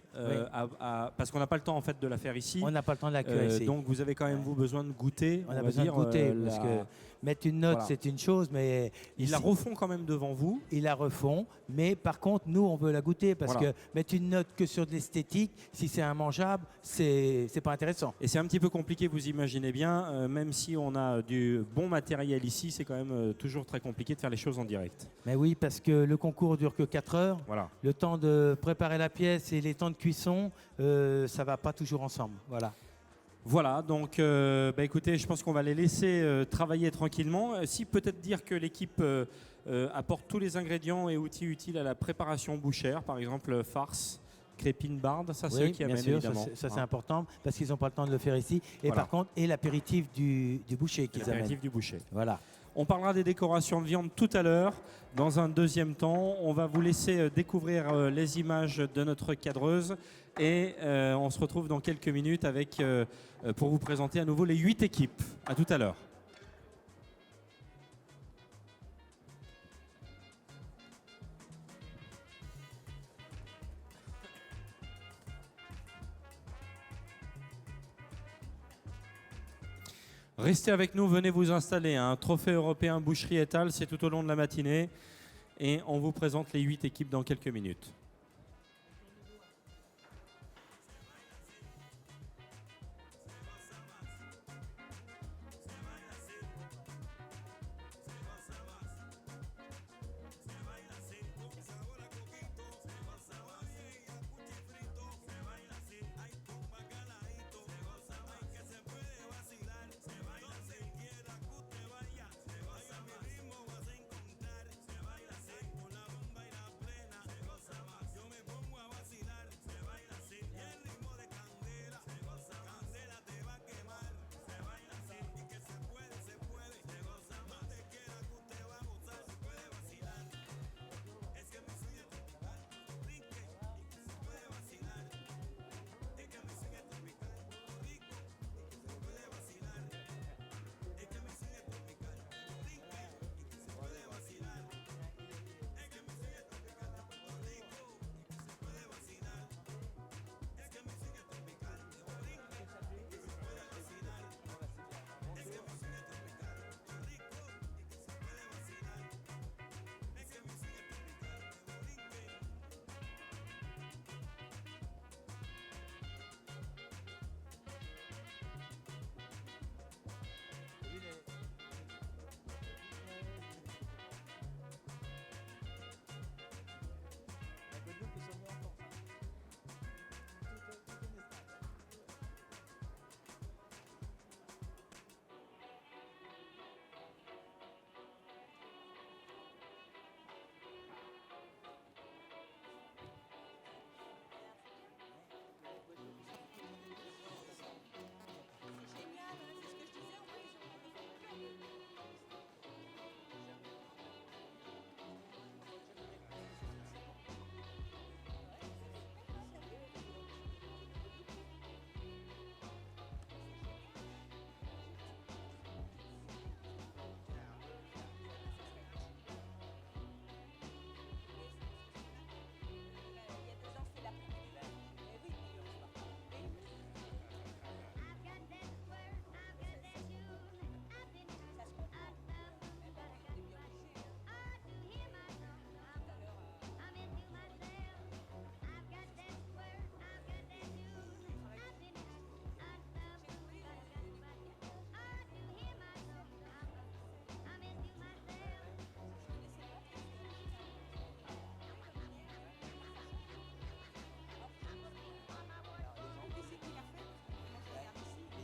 parce qu'on n'a pas le temps en fait de la faire ici. On n'a pas le temps de la cuire ici. Donc vous avez quand même besoin de goûter. On a besoin de goûter, parce que Mettre une note, Voilà. c'est une chose, mais Ils la refont quand même devant vous. ils la refont. Mais par contre, nous, on veut la goûter parce Voilà. que mettre une note que sur de l'esthétique, si c'est immangeable, c'est pas intéressant. Et c'est un petit peu compliqué, vous imaginez bien. Même si on a du bon matériel ici, c'est quand même toujours très compliqué de faire les choses en direct. Mais oui, parce que le concours dure que 4 heures. Voilà. Le temps de préparer la pièce et les temps de cuisson, ça va pas toujours ensemble. Voilà. Voilà, donc écoutez, je pense qu'on va les laisser travailler tranquillement. Si peut-être dire que l'équipe apporte tous les ingrédients et outils utiles à la préparation bouchère, par exemple farce, crépine barde, ça c'est eux Oui, qui bien amènent sûr, évidemment. ça c'est Hein. important parce qu'ils n'ont pas le temps de le faire ici. Et Voilà. par contre, et l'apéritif du boucher qu'ils amènent. L'apéritif du boucher. Voilà. On parlera des décorations de viande tout à l'heure. Dans un deuxième temps, on va vous laisser découvrir les images de notre cadreuse et on se retrouve dans quelques minutes pour vous présenter à nouveau les 8 équipes. À tout à l'heure. Restez avec nous, venez vous installer. Un trophée européen boucherie étale, c'est tout au long de la matinée. Et on vous présente les 8 équipes dans quelques minutes.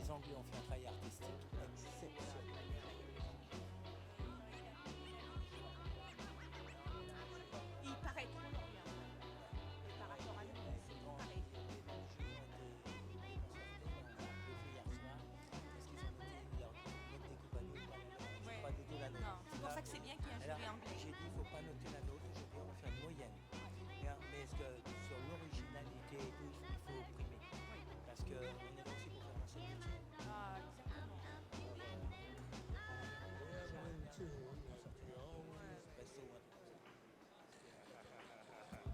Les Anglais ont fait un travail artistique exceptionnel. Il paraît trop bien. Par rapport à nous, il paraît. Non, c'est pour ça que c'est bien qu'il y ait un jury anglais. J'ai dit, il ne faut pas noter la nôtre, j'ai dit, on va faire une moyenne. Mais est-ce que sur l'originalité et tout, il faut primer. Parce qu'on est là aussi pour faire un seul métier. Ah, exactement.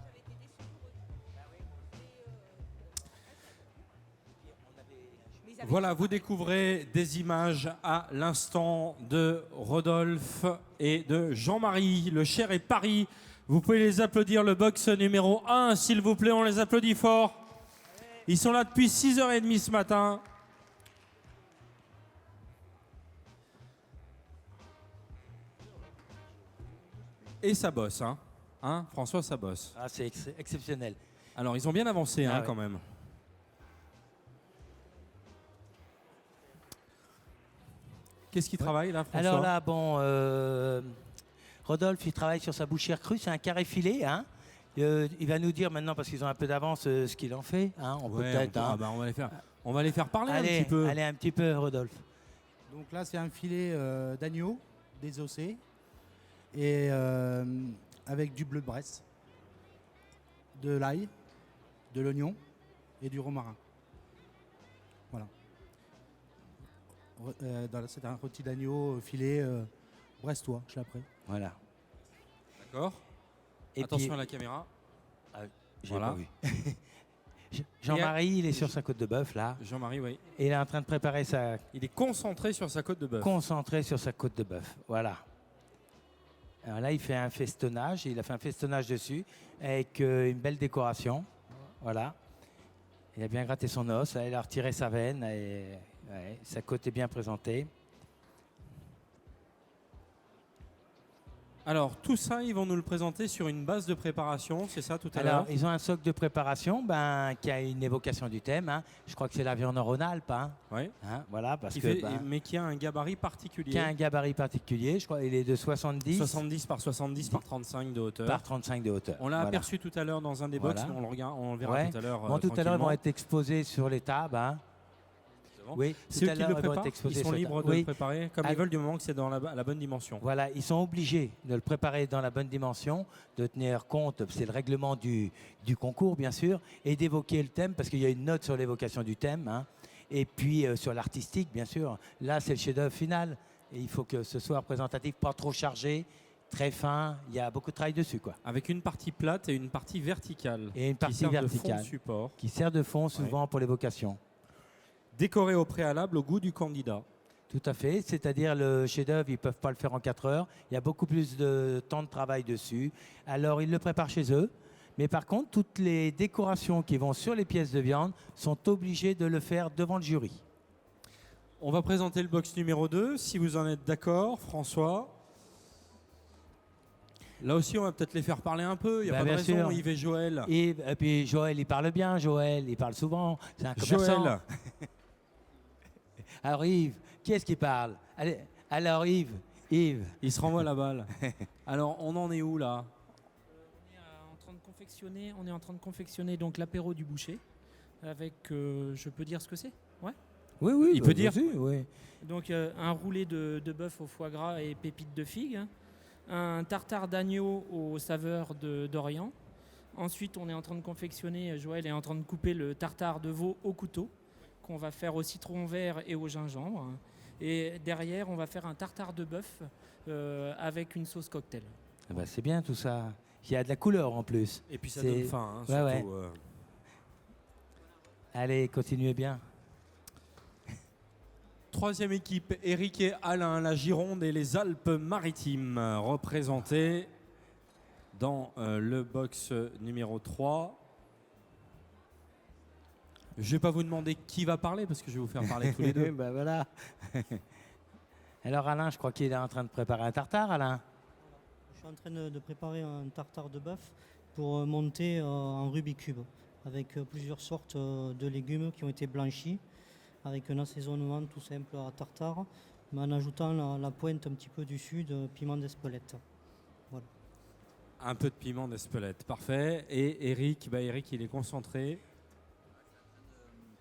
J'avais été déçue pour eux. On avait Mais avec Voilà, son vous mari. découvrez des images à l'instant de Rodolphe et de Jean-Marie. Le Cher et Paris. Vous pouvez les applaudir, le box numéro 1, s'il vous plaît, on les applaudit fort. Ils sont là depuis 6h30 ce matin. Et ça bosse, hein. Hein, François, ça bosse. Ah, c'est exceptionnel. Alors, ils ont bien avancé, hein, Ah ouais. quand même. Qu'est-ce qu'il travaille, là, François? Alors là, bon, Rodolphe, il travaille sur sa bouchière crue, c'est un carré filet. Hein. Il va nous dire maintenant, parce qu'ils ont un peu d'avance, ce qu'il en fait. Hein. On peut Ouais, peut-être. Hein. on va les faire parler un Allez, petit peu. allez, un petit peu, Rodolphe. Donc là, c'est un filet d'agneau désossé et avec du bleu de Bresse, de l'ail, de l'oignon et du romarin. Voilà. C'est un rôti d'agneau filet brestois, je l'appelle. Voilà. D'accord. Et Attention puis- à la caméra. J'ai Voilà. pas vu. Jean-Marie, il est sur sa côte de bœuf, là. Jean-Marie, oui. Et il est en train de préparer sa. Il est concentré sur sa côte de bœuf. Concentré sur sa côte de bœuf. Voilà. Alors là, il fait un festonnage. Il a fait un festonnage dessus avec une belle décoration. Voilà. Il a bien gratté son os. Là, il a retiré sa veine. Et, ouais, sa côte est bien présentée. Alors, tout ça, ils vont nous le présenter sur une base de préparation, c'est ça, tout à Alors, l'heure? ils ont un socle de préparation qui a une évocation du thème. Hein. Je crois que c'est la viande en Rhône-Alpes. Hein. Oui. Hein, voilà, parce Qui que, fait- mais qui a un gabarit particulier. qui a un gabarit particulier. Je crois qu'il est de 70 70 par 70 par 35 de hauteur. par 35 de hauteur. On l'a Voilà. aperçu tout à l'heure dans un des box, Voilà. mais on le regarde, on le verra Ouais. tout à l'heure. Bon, tout à l'heure, ils vont tranquillement. être exposés sur les tables. Hein. Oui, C'est tout eux à qui l'heure, le ils vont préparent. être exposés Ils sont sur la libres table. de Oui. le préparer comme Ah, ils veulent du moment que c'est dans la bonne dimension. Voilà, ils sont obligés de le préparer dans la bonne dimension, de tenir compte, c'est le règlement du concours bien sûr, et d'évoquer le thème, parce qu'il y a une note sur l'évocation du thème, hein, et puis sur l'artistique bien sûr. Là, c'est le chef-d'œuvre final, et il faut que ce soit représentatif, pas trop chargé, très fin, il y a beaucoup de travail dessus, quoi. Avec une partie plate et une partie verticale. Et une qui partie servent de fond de verticale, support. qui sert de fond souvent pour l'évocation. Décoré au préalable au goût du candidat. Tout à fait, c'est-à-dire le chef-d'œuvre, ils ne peuvent pas le faire en 4 heures. Il y a beaucoup plus de temps de travail dessus. Alors, ils le préparent chez eux. Mais par contre, toutes les décorations qui vont sur les pièces de viande sont obligés de le faire devant le jury. On va présenter le box numéro 2, si vous en êtes d'accord, François. Là aussi, on va peut-être les faire parler un peu. Il n'y a Bah, pas de bien raison, sûr. Yves et Joël. Et puis Joël, il parle bien, Joël, il parle souvent. C'est un commerçant. Joël, Alors Yves, qui est-ce qui parle? Allez, alors Yves, il se renvoie la balle. Alors, on en est où là? On est en train de confectionner donc l'apéro du boucher avec, je peux dire ce que c'est? Ouais. Oui, oui, Il peut dire. Oui. Donc un roulé de bœuf au foie gras et pépites de figue, un tartare d'agneau aux saveurs d'Orient. Ensuite, on est en train de confectionner, Joël est en train de couper le tartare de veau au couteau qu'on va faire au citron vert et au gingembre. Et derrière, on va faire un tartare de bœuf avec une sauce cocktail. Ah bah, c'est bien tout ça. Il y a de la couleur en plus. Et puis ça C'est- donne faim, hein, Ouais, surtout. ouais. Allez, continuez bien. Troisième équipe, Eric et Alain, la Gironde et les Alpes-Maritimes, représentés dans le box numéro 3. Je ne vais pas vous demander qui va parler, parce que je vais vous faire parler tous les deux. Bah, voilà. Alors Alain, je crois qu'il est en train de préparer un tartare, Alain. Je suis en train de préparer un tartare de bœuf pour monter en Rubik's Cube avec plusieurs sortes de légumes qui ont été blanchis avec un assaisonnement tout simple à tartare mais en ajoutant la pointe un petit peu du sud, piment d'Espelette. Voilà. Un peu de piment d'Espelette, parfait. Et Eric, Eric, il est concentré.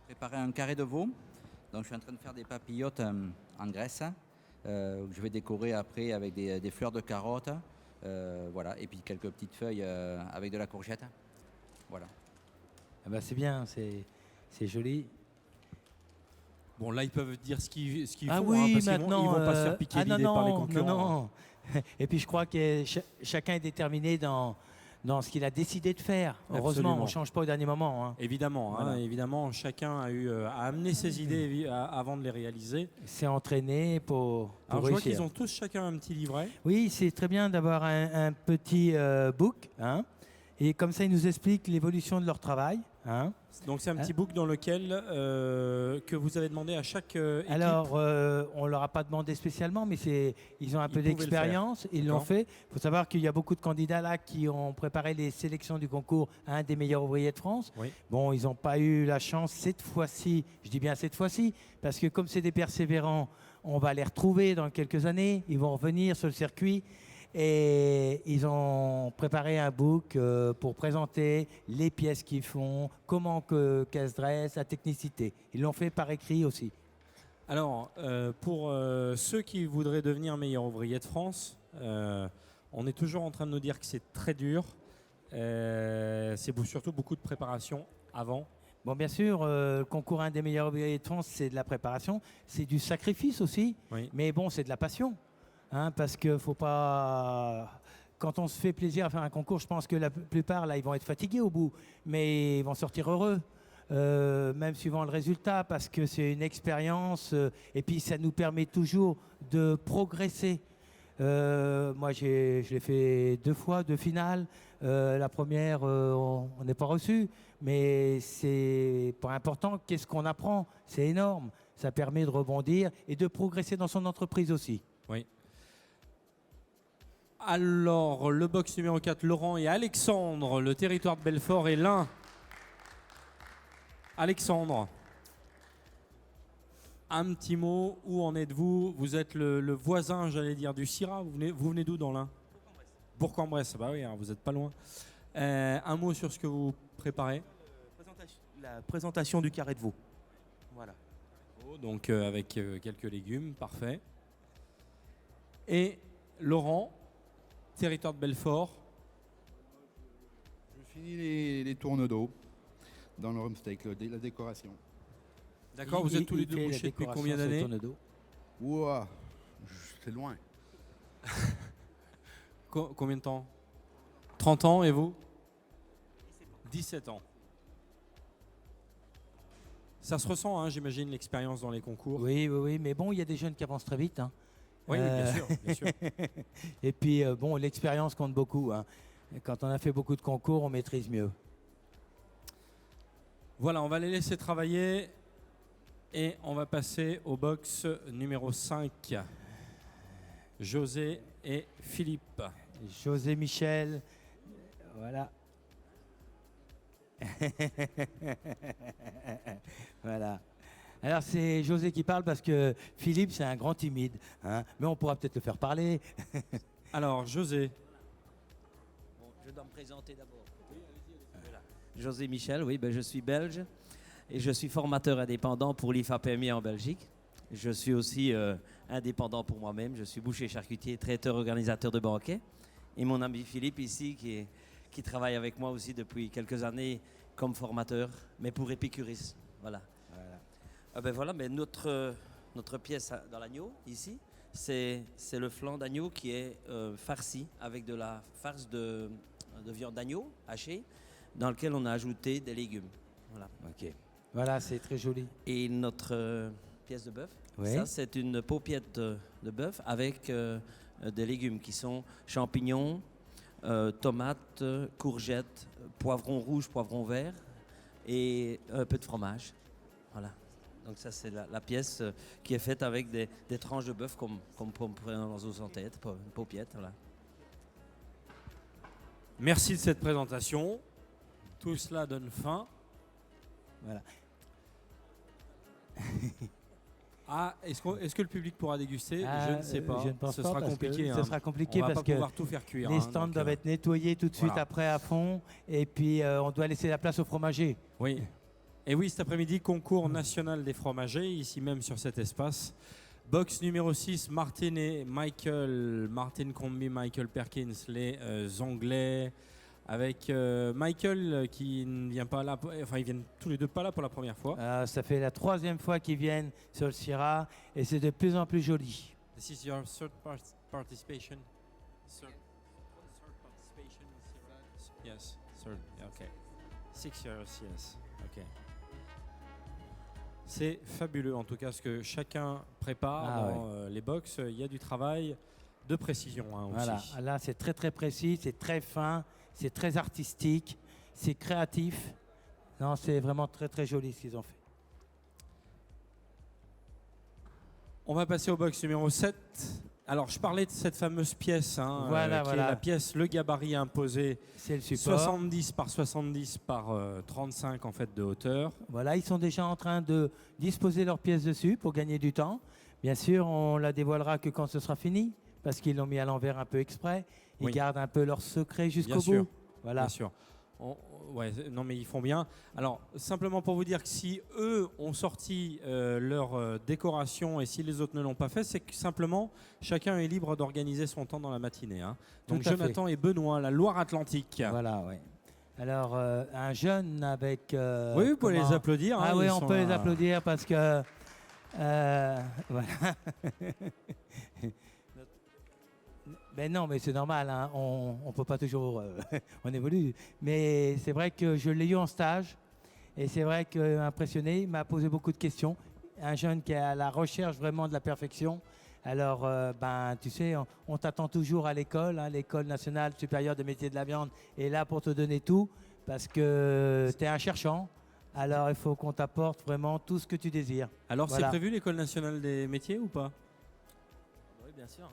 Préparer un carré de veau. Donc je suis en train de faire des papillotes en graisse que je vais décorer après avec des fleurs de carotte. Voilà. Et puis quelques petites feuilles avec de la courgette. Voilà. Ah bah, c'est bien, c'est joli. Bon, là, ils peuvent dire ce qu'ils Ah font, oui, hein, parce qu'ils maintenant. vont pas se faire piquer non, l'idée par les non, concurrents. non. Et puis je crois que chacun est déterminé dans dans ce qu'il a décidé de faire. Heureusement, Absolument. on ne change pas au dernier moment. Hein. Évidemment, hein, Voilà. évidemment, chacun a amené ses idées avant de les réaliser. C'est entraîné pour Alors je vois réussir. qu'ils ont tous chacun un petit livret. Oui, c'est très bien d'avoir un petit book. Hein. Et comme ça, ils nous expliquent l'évolution de leur travail. Hein. Donc c'est un petit book dans lequel que vous avez demandé à chaque équipe. Alors, on ne leur a pas demandé spécialement, mais ils ont un peu pouvaient le d'expérience, faire. ils l'ont D'accord. fait. Il faut savoir qu'il y a beaucoup de candidats là qui ont préparé les sélections du concours à un des meilleurs ouvriers de France. Oui. Bon, ils n'ont pas eu la chance cette fois-ci, je dis bien cette fois-ci, parce que comme c'est des persévérants, on va les retrouver dans quelques années, ils vont revenir sur le circuit. Et ils ont préparé un book pour présenter les pièces qu'ils font, comment qu'elles se dressent, la technicité. Ils l'ont fait par écrit aussi. Alors, pour ceux qui voudraient devenir meilleurs ouvriers de France, on est toujours en train de nous dire que c'est très dur. C'est surtout beaucoup de préparation avant. Bon, bien sûr, le concours un des meilleurs ouvriers de France, c'est de la préparation, c'est du sacrifice aussi, Oui. mais bon, c'est de la passion. Hein, parce que faut pas. Quand on se fait plaisir à faire un concours, je pense que la plupart là, ils vont être fatigués au bout, mais ils vont sortir heureux, même suivant le résultat, parce que c'est une expérience et puis ça nous permet toujours de progresser. Moi, je l'ai fait 2 fois, 2 finales. La première, on n'est pas reçu, mais c'est pas important. Qu'est-ce qu'on apprend? C'est énorme. Ça permet de rebondir et de progresser dans son entreprise aussi. Oui. Alors, le box numéro 4, Laurent et Alexandre, le territoire de Belfort est l'un. Alexandre, un petit mot, où en êtes-vous? Vous êtes le voisin, j'allais dire, du Syrah. Vous venez d'où dans l'Ain? Bourg-en-Bresse. Bah oui, alors vous n'êtes pas loin. Un mot sur ce que vous préparez? La présentation du carré de veau. Voilà. Donc avec quelques légumes, parfait. Et Laurent, territoire de Belfort. Je finis les tournes d'eau dans le rumsteak, la décoration. D'accord, vous êtes tous les deux bouchers depuis combien d'années? Ouah, c'est loin. Combien de temps? 30 ans, et vous? 17 ans. Ça se ressent, hein, j'imagine, l'expérience dans les concours. Oui, mais bon, il y a des jeunes qui avancent très vite. Hein. Oui, bien sûr, bien sûr. Et puis, bon, l'expérience compte beaucoup. Hein. Quand on a fait beaucoup de concours, on maîtrise mieux. Voilà, on va les laisser travailler et on va passer au box numéro 5. José et Philippe. José Michel, voilà. Voilà. Alors c'est José qui parle parce que Philippe c'est un grand timide, hein, mais on pourra peut-être le faire parler. Alors José. Bon, je dois me présenter d'abord. Voilà. José Michel, oui, je suis belge et je suis formateur indépendant pour l'IFA-PMI en Belgique. Je suis aussi indépendant pour moi-même, je suis boucher charcutier, traiteur, organisateur de banquets. Et mon ami Philippe ici qui travaille avec moi aussi depuis quelques années comme formateur, mais pour Epicurus. Voilà. Mais notre pièce dans l'agneau, ici, c'est le flanc d'agneau qui est farci avec de la farce de viande d'agneau hachée, dans lequel on a ajouté des légumes. Voilà. Ok. Voilà, c'est très joli. Et notre pièce de bœuf, oui. Ça c'est une paupiette de bœuf avec des légumes qui sont champignons, tomates, courgettes, poivrons rouges, poivrons verts et un peu de fromage. Voilà. Donc ça c'est la pièce qui est faite avec des tranches de bœuf comme on pourrait dans os en tête, une paupiette. Voilà. Merci de cette présentation. Tout cela donne faim. Voilà. Est-ce que le public pourra déguster? Je ne sais pas. Je ne pense ce pas sera parce compliqué. que hein. ce sera compliqué on va parce pas que pouvoir tout faire cuire. les stands doivent être nettoyés tout de suite voilà. après à fond et puis on doit laisser la place aux fromagers. Oui. Et oui, cet après-midi, concours national des fromagers, ici même sur cet espace. Box numéro 6, Martin et Michael. Martin Combi, Michael Perkins, les Anglais. Avec Michael qui ne vient pas là, enfin ils viennent tous les deux pas là pour la première fois. Ça fait la 3e fois qu'ils viennent sur le Syrah et c'est de plus en plus joli. This is your third participation. Yes. Third. Okay. 6 years. Yes. Okay. C'est fabuleux en tout cas ce que chacun prépare dans les box. Il y a du travail de précision aussi. Voilà. Là, c'est très très précis, c'est très fin, c'est très artistique, c'est créatif. Non, c'est vraiment très très joli ce qu'ils ont fait. On va passer au box numéro 7. Alors, je parlais de cette fameuse pièce, qui est la pièce, le gabarit imposé. C'est le support. 70 par 70 par 35 en fait de hauteur. Voilà, ils sont déjà en train de disposer leurs pièces dessus pour gagner du temps. Bien sûr, on la dévoilera que quand ce sera fini, parce qu'ils l'ont mis à l'envers un peu exprès. Ils gardent un peu leur secret jusqu'au bout. Voilà. Bien sûr. Non mais ils font bien. Alors simplement pour vous dire que si eux ont sorti leur décoration et si les autres ne l'ont pas fait, c'est que simplement chacun est libre d'organiser son temps dans la matinée. Donc Jonathan et Benoît, la Loire-Atlantique. Voilà, oui. Alors un jeune avec... oui, vous pouvez les applaudir. Ah oui, on peut les applaudir parce que... voilà. Ben non, mais c'est normal, on ne peut pas toujours, on évolue. Mais c'est vrai que je l'ai eu en stage et c'est vrai qu'impressionné, il m'a posé beaucoup de questions. Un jeune qui est à la recherche vraiment de la perfection. Alors, tu sais, on t'attend toujours à l'école, l'École nationale supérieure des métiers de la viande est là pour te donner tout parce que tu es un cherchant. Alors, il faut qu'on t'apporte vraiment tout ce que tu désires. Alors, c'est prévu l'École nationale des métiers ou pas? Oui, bien sûr.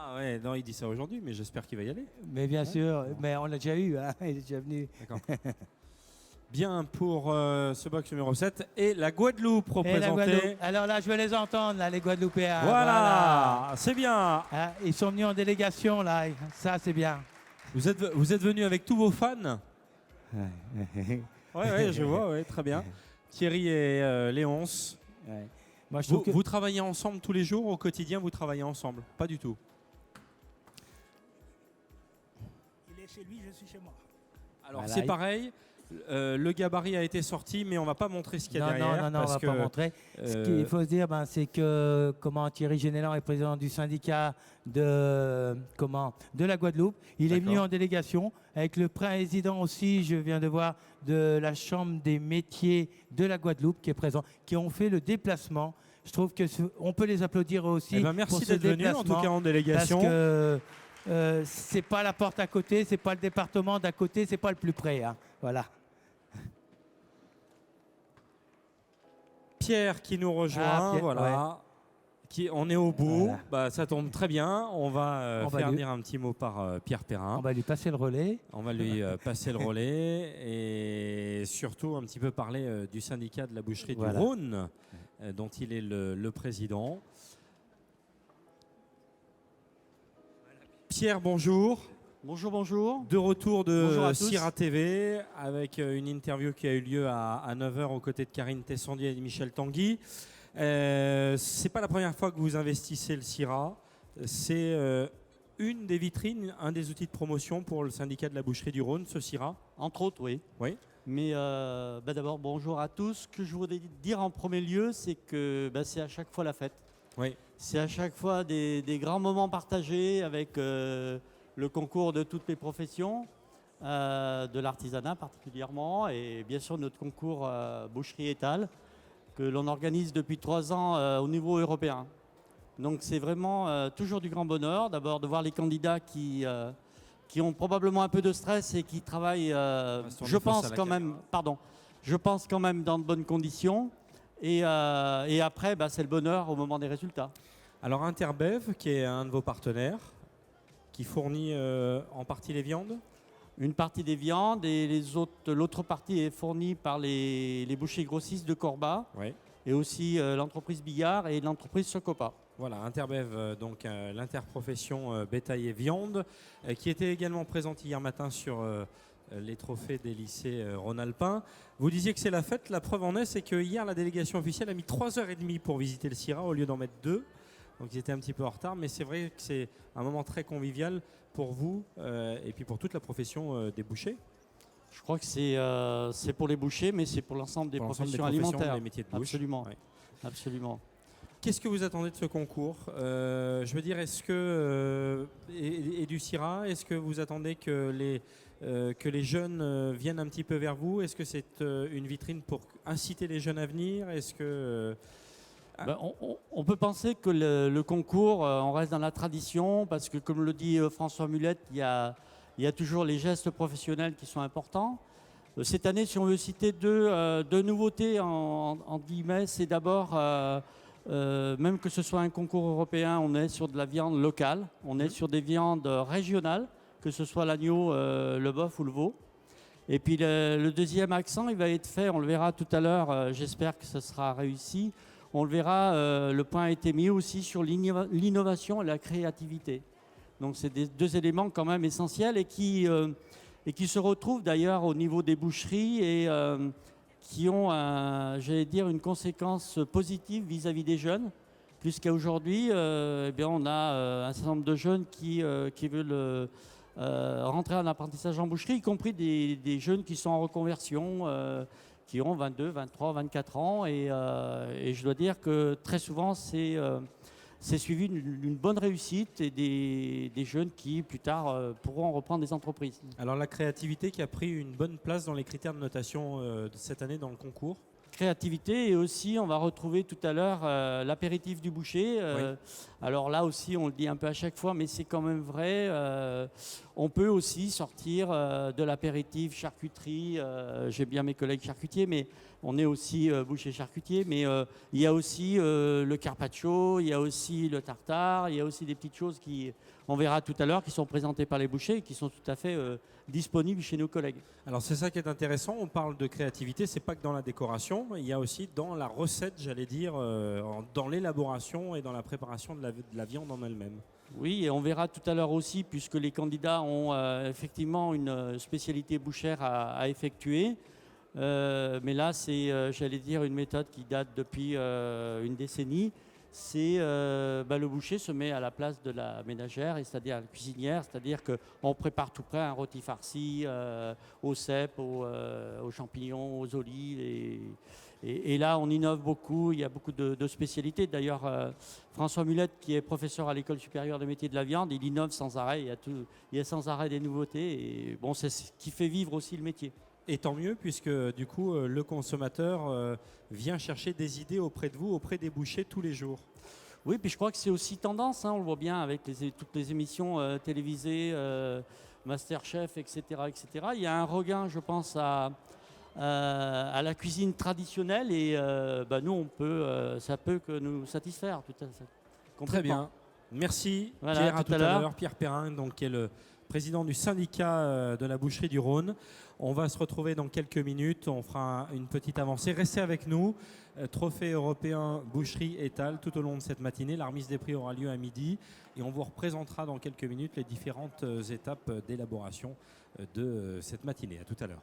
Ah ouais, non, il dit ça aujourd'hui, mais j'espère qu'il va y aller. Mais bien sûr, mais on l'a déjà eu, il est déjà venu. D'accord. Bien pour ce box numéro 7 et la Guadeloupe représentée. Alors là, je veux les entendre, là, les Guadeloupéens. Voilà. C'est bien. Ils sont venus en délégation, là, ça c'est bien. Vous êtes venus avec tous vos fans? Ouais, je vois, très bien. Thierry et Léonce. Ouais. Moi, vous travaillez ensemble tous les jours, au quotidien, vous travaillez ensemble? Pas du tout. Il est chez lui, je suis chez moi. Alors c'est pareil, le gabarit a été sorti, mais on ne va pas montrer ce qu'il y a derrière. Non, on ne va pas montrer. Ce qu'il faut se dire, c'est que Thierry Génélan est président du syndicat de la Guadeloupe. Il est venu en délégation avec le président aussi, je viens de voir, de la Chambre des métiers de la Guadeloupe qui est présent, qui ont fait le déplacement. Je trouve qu'on peut les applaudir aussi. Merci d'être venu, en tout cas en délégation. Parce que c'est pas la porte à côté, c'est pas le département d'à côté, c'est pas le plus près. Voilà. Pierre qui nous rejoint, on est au bout, ça tombe très bien. On va faire dire un petit mot par Pierre Perrin. On va lui passer le relais. On va lui passer le relais et surtout un petit peu parler du syndicat de la boucherie du Rhône, dont il est le président. Pierre, bonjour. Bonjour, bonjour. De retour de Sira TV avec une interview qui a eu lieu à 9h aux côtés de Karine Tessandier et de Michel Tanguy. C'est pas la première fois que vous investissez le Sira. C'est une des vitrines, un des outils de promotion pour le syndicat de la boucherie du Rhône, ce Sira. Entre autres, oui. Oui. Mais d'abord, bonjour à tous. Ce que je voudrais dire en premier lieu, c'est que c'est à chaque fois la fête. Oui. C'est à chaque fois des grands moments partagés avec le concours de toutes les professions, de l'artisanat particulièrement, et bien sûr notre concours boucherie étale que l'on organise depuis 3 ans au niveau européen. Donc c'est vraiment toujours du grand bonheur, d'abord de voir les candidats qui ont probablement un peu de stress et qui travaillent, je pense quand même dans de bonnes conditions. Et après, c'est le bonheur au moment des résultats. Alors Interbev, qui est un de vos partenaires, qui fournit en partie les viandes? Une partie des viandes et l'autre partie est fournie par les bouchers grossistes de Corba, et aussi l'entreprise Billard et l'entreprise Socopa. Voilà, Interbev, donc l'interprofession bétail et viande, qui était également présente hier matin sur les trophées des lycées rhône-alpins. Vous disiez que c'est la fête, la preuve en est, c'est que hier la délégation officielle a mis 3h30 pour visiter le Sira au lieu d'en mettre 2. Donc ils étaient un petit peu en retard, mais c'est vrai que c'est un moment très convivial pour vous et puis pour toute la profession des bouchers. Je crois que c'est pour les bouchers, mais c'est pour l'ensemble des professions alimentaires. Des métiers de bouche. Absolument. Ouais. Absolument. Qu'est-ce que vous attendez de ce concours? Je veux dire, est-ce que et du Sira, est-ce que vous attendez que que les jeunes viennent un petit peu vers vous? Est-ce que c'est une vitrine pour inciter les jeunes à venir? Est-ce que... Ben, on peut penser que le concours, on reste dans la tradition, parce que comme le dit François Mulette, il y a toujours les gestes professionnels qui sont importants. Cette année, si on veut citer deux nouveautés en guillemets, c'est d'abord, même que ce soit un concours européen, on est sur de la viande locale, on est sur des viandes régionales, que ce soit l'agneau, le bœuf ou le veau. Et puis le deuxième accent, il va être fait, on le verra tout à l'heure, j'espère que ce sera réussi. On le verra, le point a été mis aussi sur l'innovation et la créativité. Donc c'est deux éléments quand même essentiels et qui se retrouvent d'ailleurs au niveau des boucheries et qui ont, j'allais dire, une conséquence positive vis-à-vis des jeunes, puisqu'à aujourd'hui, on a un certain nombre de jeunes qui veulent rentrer en apprentissage en boucherie, y compris des jeunes qui sont en reconversion, qui ont 22, 23, 24 ans. Et je dois dire que très souvent, c'est suivi d'une bonne réussite et des jeunes qui, plus tard, pourront reprendre des entreprises. Alors la créativité qui a pris une bonne place dans les critères de notation de cette année dans le concours. Créativité et aussi on va retrouver tout à l'heure l'apéritif du boucher. Oui. Alors là aussi on le dit un peu à chaque fois mais c'est quand même vrai. On peut aussi sortir de l'apéritif charcuterie. J'ai bien mes collègues charcutiers mais on est aussi boucher charcutier. Mais il y a aussi le carpaccio, il y a aussi le tartare, il y a aussi des petites choses qui, on verra tout à l'heure, qui sont présentées par les bouchers et qui sont tout à fait disponibles chez nos collègues. Alors c'est ça qui est intéressant, on parle de créativité, c'est pas que dans la décoration, il y a aussi dans la recette, j'allais dire, dans l'élaboration et dans la préparation de la viande en elle-même. Oui, et on verra tout à l'heure aussi, puisque les candidats ont effectivement une spécialité bouchère à effectuer. Mais là, c'est, j'allais dire, une méthode qui date depuis une décennie. C'est le boucher se met à la place de la ménagère, c'est-à-dire la cuisinière, c'est-à-dire qu'on prépare tout prêt, un rôti farci aux cèpes, aux champignons, aux olives. Et là, on innove beaucoup, il y a beaucoup de spécialités. D'ailleurs, François Mulette, qui est professeur à l'École supérieure des métiers de la viande, il innove sans arrêt, il y a sans arrêt des nouveautés. Et bon, c'est ce qui fait vivre aussi le métier. Et tant mieux, puisque du coup, le consommateur vient chercher des idées auprès de vous, auprès des bouchers tous les jours. Oui, puis je crois que c'est aussi tendance, hein, on le voit bien avec toutes les émissions télévisées, Masterchef, etc., etc. Il y a un regain, je pense, à la cuisine traditionnelle et nous, ça peut que nous satisfaire tout à fait. Très bien. Merci voilà, Pierre, à tout à l'heure. Pierre Perrin, Perrin, donc, qui est le président du syndicat de la boucherie du Rhône. On va se retrouver dans quelques minutes, on fera une petite avancée. Restez avec nous. Trophée européen boucherie étal tout au long de cette matinée. La remise des prix aura lieu à midi et on vous représentera dans quelques minutes les différentes étapes d'élaboration de cette matinée. À tout à l'heure.